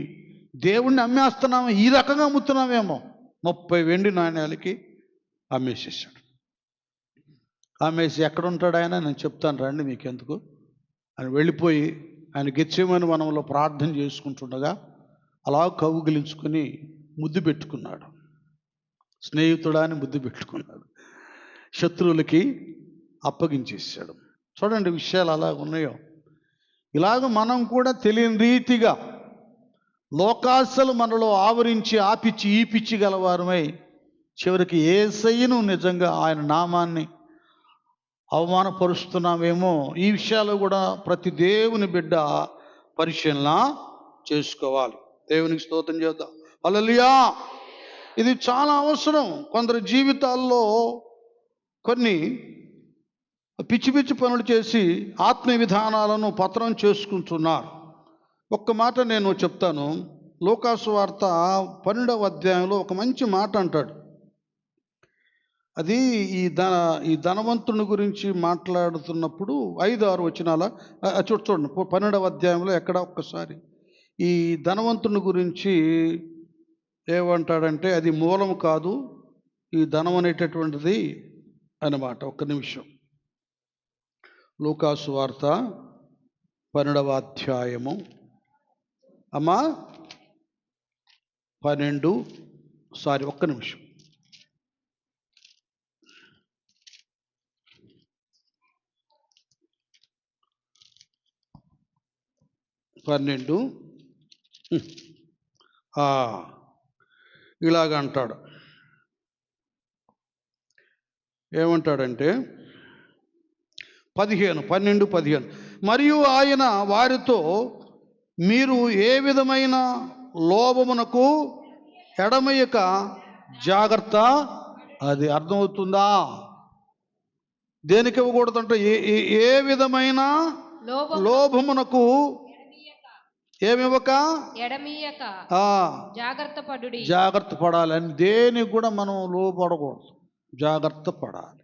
దేవుణ్ణి అమ్మేస్తున్నాము. ఈ రకంగా అమ్ముతున్నామేమో. 30 వెండి నాణ్యాలకి అమ్మేసేసాడు. అమ్మేసి ఎక్కడుంటాడు ఆయన, నేను చెప్తాను రండి మీకెందుకు అని వెళ్ళిపోయి ఆయన గెత్సేమని వనంలో ప్రార్థన చేసుకుంటుండగా అలా కౌగిలించుకొని ముద్దు పెట్టుకున్నాడు. స్నేహితుడా అని ముద్దు పెట్టుకున్నాడు. శత్రువులకి అప్పగించేసాడు. చూడండి విషయాలు అలా ఉన్నాయో. ఇలాగ మనం కూడా తెలియని రీతిగా లోకాశలు మనలో ఆవరించి ఆపిచ్చి ఈ పిచ్చి గలవారమై చివరికి యేసయ్యను నిజంగా ఆయన నామాన్ని అవమానపరుస్తున్నామేమో. ఈ విషయాలు కూడా ప్రతి దేవుని బిడ్డ పరిశీలన చేసుకోవాలి. దేవునికి స్తోత్రం చేద్దాం. హల్లెలూయా. ఇది చాలా అవసరం. కొందరు జీవితాల్లో కొన్ని పిచ్చి పిచ్చి పనులు చేసి ఆత్మీయ విధానాలను పతనం చేసుకుంటున్నారు. ఒక్క మాట నేను చెప్తాను. లూకాసు వార్త 12వ అధ్యాయంలో ఒక మంచి మాట అంటాడు. అది ఈ ధనవంతుని గురించి మాట్లాడుతున్నప్పుడు 5-6 వచనాల చూడండి. 12వ అధ్యాయంలో ఎక్కడ ఒక్కసారి ఈ ధనవంతుని గురించి ఏమంటాడంటే, అది మూలం కాదు ఈ ధనం అనేటటువంటిది అన్నమాట. ఒక్క నిమిషం. లూకాసు వార్త 12వ అధ్యాయము అమ్మా 12 ఒక్క నిమిషం. ఇలాగ అంటాడు. ఏమంటాడంటే 12:15 మరియు ఆయన వారితో, మీరు ఏ విధమైన లోభమునకు ఎడమయ్యక జాగ్రత్త. అది అర్థమవుతుందా? దేనికి ఇవ్వకూడదంటే ఏ విధమైన లోభమునకు ఏమివ్వక ఎడమీయక జాగ్రత్త పడాలని. దేనికి కూడా మనం లోపడకూడదు, జాగ్రత్త పడాలి.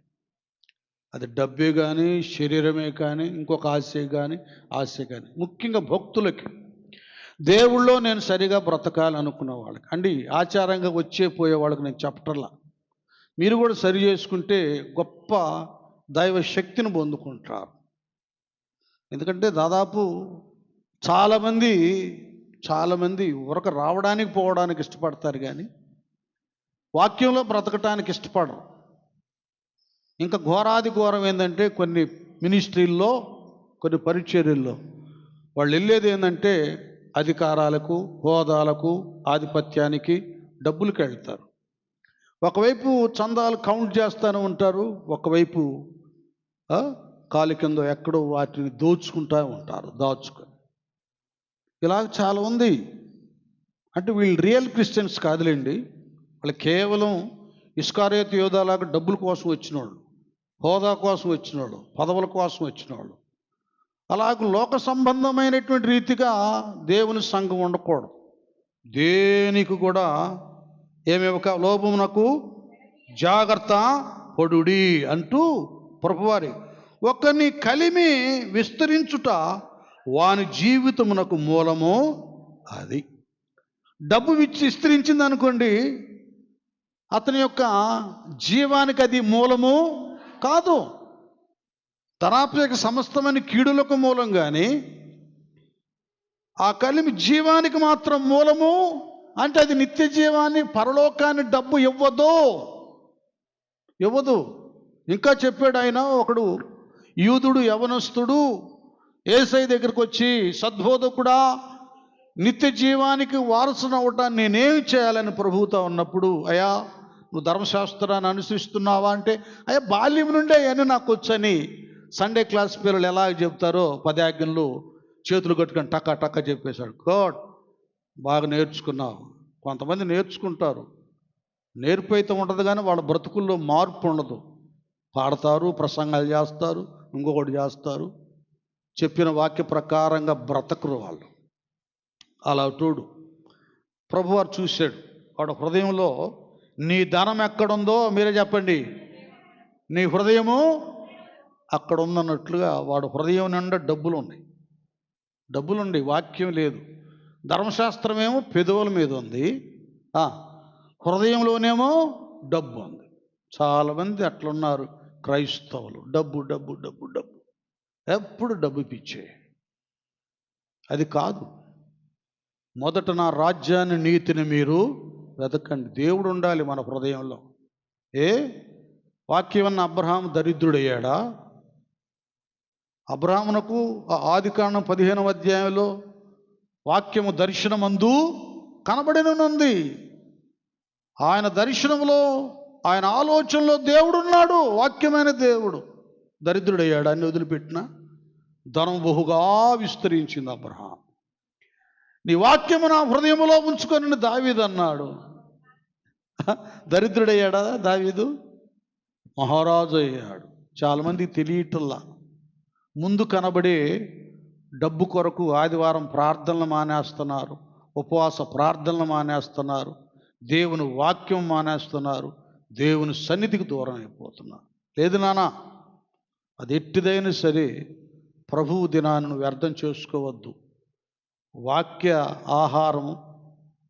అది డబ్బే కానీ, శరీరమే కానీ, ఇంకొక ఆశ కానీ, ముఖ్యంగా భక్తులకి, దేవుళ్ళో నేను సరిగా బ్రతకాలి అనుకున్న వాళ్ళకి అండి, ఆచారంగా పోయే వాళ్ళకి నేను చెప్పటల్లా. మీరు కూడా సరి చేసుకుంటే గొప్ప దైవ శక్తిని పొందుకుంటారు. ఎందుకంటే దాదాపు చాలామంది ఊరక రావడానికి పోవడానికి ఇష్టపడతారు, కానీ వాక్యంలో బ్రతకటానికి ఇష్టపడరు. ఇంకా ఘోరాది ఘోరం ఏంటంటే, కొన్ని మినిస్ట్రీల్లో, కొన్ని పరిచర్యల్లో వాళ్ళు వెళ్ళేది ఏంటంటే అధికారాలకు, హోదాలకు, ఆధిపత్యానికి, డబ్బులకు వెళ్తారు. ఒకవైపు చందాలు కౌంట్ చేస్తూనే ఉంటారు, ఒకవైపు కాలి కింద ఎక్కడో వాటిని దోచుకుంటూ ఉంటారు, దాచుకొని. ఇలాగ చాలా ఉంది. అంటే వీళ్ళు రియల్ క్రిస్టియన్స్ కాదులేండి. వాళ్ళు కేవలం ఇస్కారియోతు యోధాలాగా డబ్బుల కోసం వచ్చినవాళ్ళు, హోదా కోసం వచ్చినవాళ్ళు, పదవుల కోసం వచ్చినవాళ్ళు. అలాగ లోక సంబంధమైనటువంటి రీతిగా దేవుని సంఘం ఉండకూడదు. దేనికి కూడా ఏమివ్వక లోభమునకు జాగ్రత్త పడుడి అంటూ ప్రభువారి ఒకరిని కలిమి విస్తరించుట వాని జీవితమునకు మూలము. అది డబ్బు విస్తరించింది అనుకోండి, అతని యొక్క జీవానికి అది మూలము కాదు. ధనాపేక్ష సమస్తమైన కీడులకు మూలం, కానీ ఆ కలిమి జీవానికి మాత్రం మూలము. అంటే అది నిత్య జీవాన్ని, పరలోకాన్ని డబ్బు ఇవ్వదు. ఇంకా చెప్పాడు ఆయన, ఒకడు యూదుడు యవనస్తుడు యేసయ్య దగ్గరికి వచ్చి, సద్బోధకుడా, నిత్య జీవానికి వారసును అవ్వటాన్ని నేనేమి చేయాలని ప్రభువుతో ఉన్నప్పుడు, అయ్యా నువ్వు ధర్మశాస్త్రాన్ని అనుసరిస్తున్నావా అంటే, అయ్యా బాల్యం నుండే అని నాకు వచ్చని సండే క్లాస్ పిల్లలు ఎలా చెప్తారో 10 ఆజ్ఞలు చేతులు కట్టుకొని టక్క టక్క చెప్పేశాడు. గాడ్, బాగా నేర్చుకున్నావు. కొంతమంది నేర్చుకుంటారు, నేర్పు అయితే ఉంటుంది కానీ వాళ్ళ బ్రతుకుల్లో మార్పు ఉండదు. పాడతారు, ప్రసంగాలు చేస్తారు, ఇంకొకటి చేస్తారు, చెప్పిన వాక్య ప్రకారంగా బ్రతకరు వాళ్ళు. అలా తోడు ప్రభువారు చూశాడు. వాడు హృదయంలో నీ ధనం ఎక్కడుందో మీరే చెప్పండి, నీ హృదయము అక్కడ ఉందన్నట్లుగా వాడు హృదయం నిండా డబ్బులుండి వాక్యం లేదు. ధర్మశాస్త్రమేమో పెదవుల మీద ఉంది, హృదయంలోనేమో డబ్బు ఉంది. చాలామంది అట్లున్నారు క్రైస్తవులు. డబ్బు డబ్బు డబ్బు డబ్బు, ఎప్పుడు డబ్బు పిచ్చే. అది కాదు. మొదట నా రాజ్యాన్ని, నీతిని మీరు వెతకండి. దేవుడు ఉండాలి మన హృదయంలో. వాక్యం అన్న అబ్రహాము దరిద్రుడయ్యాడా? అబ్రహామునకు ఆదికాండం 15వ అధ్యాయంలో వాక్యము దర్శనమందు కనబడినుంది. ఆయన దర్శనంలో, ఆయన ఆలోచనలో దేవుడున్నాడు, వాక్యమైన దేవుడు. దరిద్రుడయ్యాడు, అన్ని వదిలిపెట్టిన ధనం బహుగా విస్తరించింది. అబ్రహాం, నీ వాక్యము నా హృదయంలో ఉంచుకొని దావీదు అన్నాడు. దరిద్రుడయ్యాడా దావీదు? మహారాజు అయ్యాడు. చాలామంది తెలియటల్లా. ముందు కనబడే డబ్బు కొరకు ఆదివారం ప్రార్థనలు మానేస్తున్నారు, ఉపవాస ప్రార్థనలు మానేస్తున్నారు, దేవుని వాక్యం మానేస్తున్నారు, దేవుని సన్నిధికి దూరం అయిపోతున్నారు. లేదు నానా, అది ఎట్టిదైనా సరే ప్రభువు దినాన్ని వ్యర్థం చేసుకోవద్దు. వాక్య ఆహారము,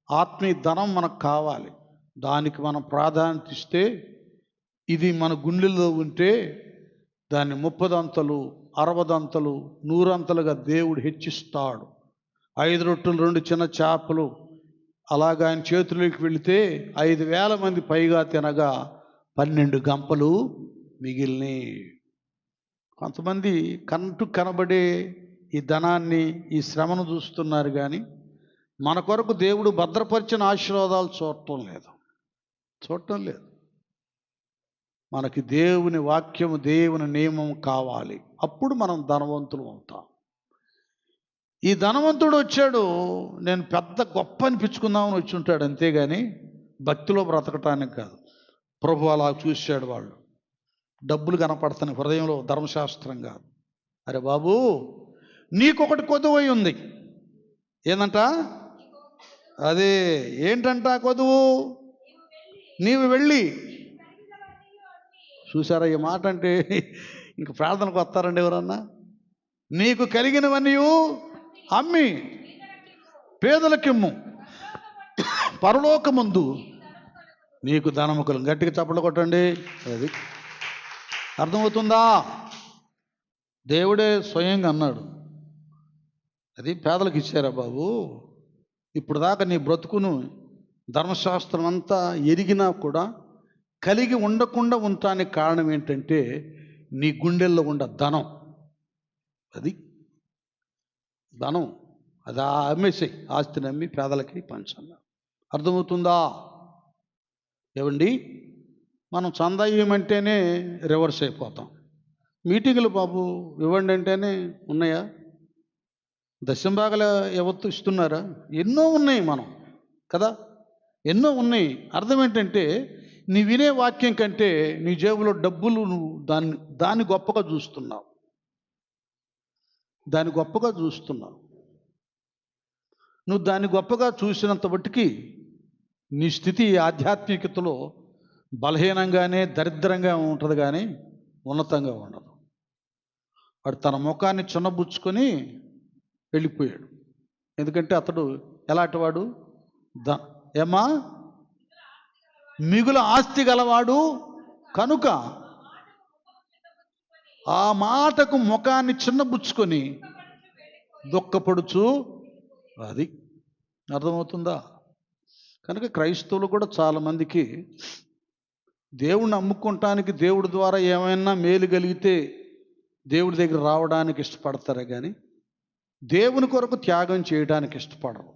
ఆత్మీయ ధనం మనకు కావాలి. దానికి మనం ప్రాధాన్యత ఇస్తే, ఇది మన గుండెల్లో ఉంటే దాన్ని 30 అంతలు, 60 అంతలు, 100 అంతలుగా దేవుడు హెచ్చిస్తాడు. 5 రొట్టెలు 2 చిన్న చేపలు అలాగా ఆయన చేతుల్లోకి వెళితే 5,000 మంది పైగా తినగా 12 గంపలు మిగిలినవి. కొంతమంది కంటూ కనబడే ఈ ధనాన్ని, ఈ శ్రమను చూస్తున్నారు కానీ మన కొరకు దేవుడు భద్రపరిచిన ఆశీర్వాదాలు చూడటం లేదు. మనకి దేవుని వాక్యము, దేవుని నియమం కావాలి. అప్పుడు మనం ధనవంతులు అవుతాం. ఈ ధనవంతుడు వచ్చాడు, నేను పెద్ద గొప్ప అనిపించుకుందామని వచ్చి ఉంటాడు, అంతేగాని భక్తిలో బ్రతకటానికి కాదు. ప్రభు అలా చూశాడు. వాళ్ళు డబ్బులు కనపడుతున్నాయి హృదయంలో, ధర్మశాస్త్రం కాదు. అరే బాబు, నీకొకటి కొదువై ఉంది. ఏందంట? అదే ఏంటంట కొదువు? నీవు వెళ్ళి. చూసారా ఈ మాట? అంటే ఇంక ప్రార్థనకు వస్తారండి ఎవరన్నా? నీకు కలిగినవన్నీ అమ్మి పేదలకిమ్ము, పరలోకమందు నీకు ధనముకలు. గట్టిగా చప్పట్లు కొట్టండి. అది అర్థమవుతుందా? దేవుడే స్వయంగా అన్నాడు, అది పేదలకు ఇచ్చారా బాబు. ఇప్పుడు దాకా నీ బ్రతుకును ధర్మశాస్త్రం అంతా ఎరిగినా కూడా కలిగి ఉండకుండా ఉండటానికి కారణం ఏంటంటే నీ గుండెల్లో ఉండ ధనం. అది ధనం, అది అమ్మేసి ఆస్తిని అమ్మి పేదలకి పంచన్నా. అర్థమవుతుందా? ఏవండి, మనం చందా ఇవ్వమంటేనే రివర్స్ అయిపోతాం. మీటింగులు బాబు ఇవ్వండి అంటేనే ఉన్నాయా? దశంభాగాలు ఎవరు ఇస్తున్నారా? ఎన్నో ఉన్నాయి మనం కదా, ఎన్నో ఉన్నాయి. అర్థం ఏంటంటే నీ వినే వాక్యం కంటే నీ జేబులో డబ్బులు నువ్వు దాన్ని గొప్పగా చూస్తున్నావు. నువ్వు దాన్ని గొప్పగా చూసినంత బట్టికి నీ స్థితి ఆధ్యాత్మికతలో బలహీనంగానే, దరిద్రంగా ఉంటుంది కానీ ఉన్నతంగా ఉండదు. వాడు తన ముఖాన్ని చిన్నబుచ్చుకొని వెళ్ళిపోయాడు. ఎందుకంటే అతడు ఎలాంటి వాడు? ఏమా మిగుల ఆస్తి గలవాడు కనుక ఆ మాటకు ముఖాన్ని చిన్నబుచ్చుకొని దుఃఖపడుచు. అది అర్థమవుతుందా? కనుక క్రైస్తవులు కూడా చాలామందికి దేవుణ్ణి అమ్ముకుంటానికి, దేవుడి ద్వారా ఏమైనా మేలు కలిగితే దేవుడి దగ్గర రావడానికి ఇష్టపడతారే కానీ దేవుని కొరకు త్యాగం చేయడానికి ఇష్టపడరు.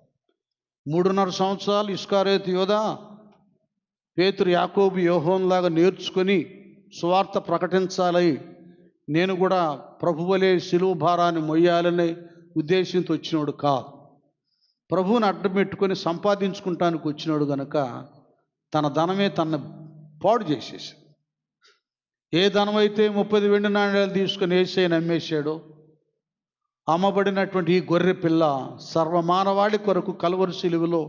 3.5 సంవత్సరాలు ఇస్కారియోతు యోధా పేతురు యాకోబు యోహోన్లాగా నేర్చుకొని సువార్త ప్రకటించాలి, నేను కూడా ప్రభువలే సిలువ భారాన్ని మొయ్యాలనే ఉద్దేశంతో వచ్చినోడు కాదు. ప్రభువుని అడ్డం పెట్టుకొని సంపాదించుకుంటానికి వచ్చినాడు గనక తన ధనమే తనని పాడు చేసేసి, ఏ ధనమైతే 30 వెండి నాణ్యాలు తీసుకొని యేసయ్యను అమ్మేశాడో, అమ్మబడినటువంటి ఈ గొర్రె పిల్ల సర్వమానవాళి కొరకు కలువరి సిలువలో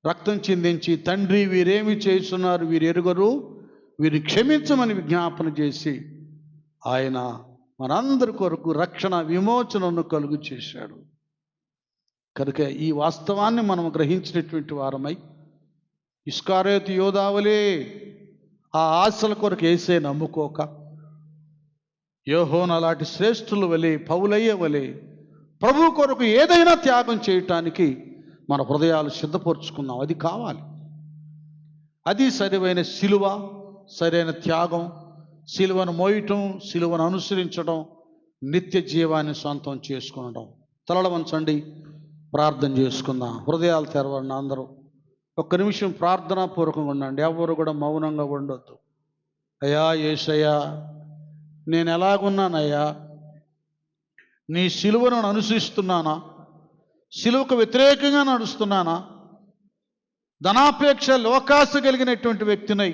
రక్తం చిందించి, తండ్రి వీరేమి చేస్తున్నారు, వీరు ఎరుగరు, వీరిని క్షమించమని విజ్ఞాపన చేసి ఆయన మనందరి కొరకు రక్షణ విమోచనను కలుగు చేశాడు. కనుక ఈ వాస్తవాన్ని మనం గ్రహించినటువంటి వారమై ఇస్కారియోతు యోధావలే ఆ ఆశల కొరకు యేసయ్యను నమ్ముకోక, యోహోను అలాంటి శ్రేష్ఠుల వలె, పౌలయ్య వలె ప్రభు కొరకు ఏదైనా త్యాగం చేయటానికి మన హృదయాలు సిద్ధపరుచుకుందాం. అది కావాలి. అది సరైన సిలువ, సరైన త్యాగం, సిలువను మోయటం, సిలువను అనుసరించడం, నిత్య జీవాన్ని సొంతం చేసుకునడం. తలల వంచండి, ప్రార్థన చేసుకుందాం. హృదయాలు తెరవండి. అందరూ ఒక్క నిమిషం ప్రార్థనాపూర్వకంగా ఉండండి. ఎవరు కూడా మౌనంగా ఉండొద్దు. అయ్యా యేసయ్యా, నేను ఎలాగున్నానయ్యా? నీ సిలువను అనుసరిస్తున్నానా? సిలువకు వ్యతిరేకంగా నడుస్తున్నానా? ధనాపేక్ష, లోకాశ కలిగినటువంటి వ్యక్తినై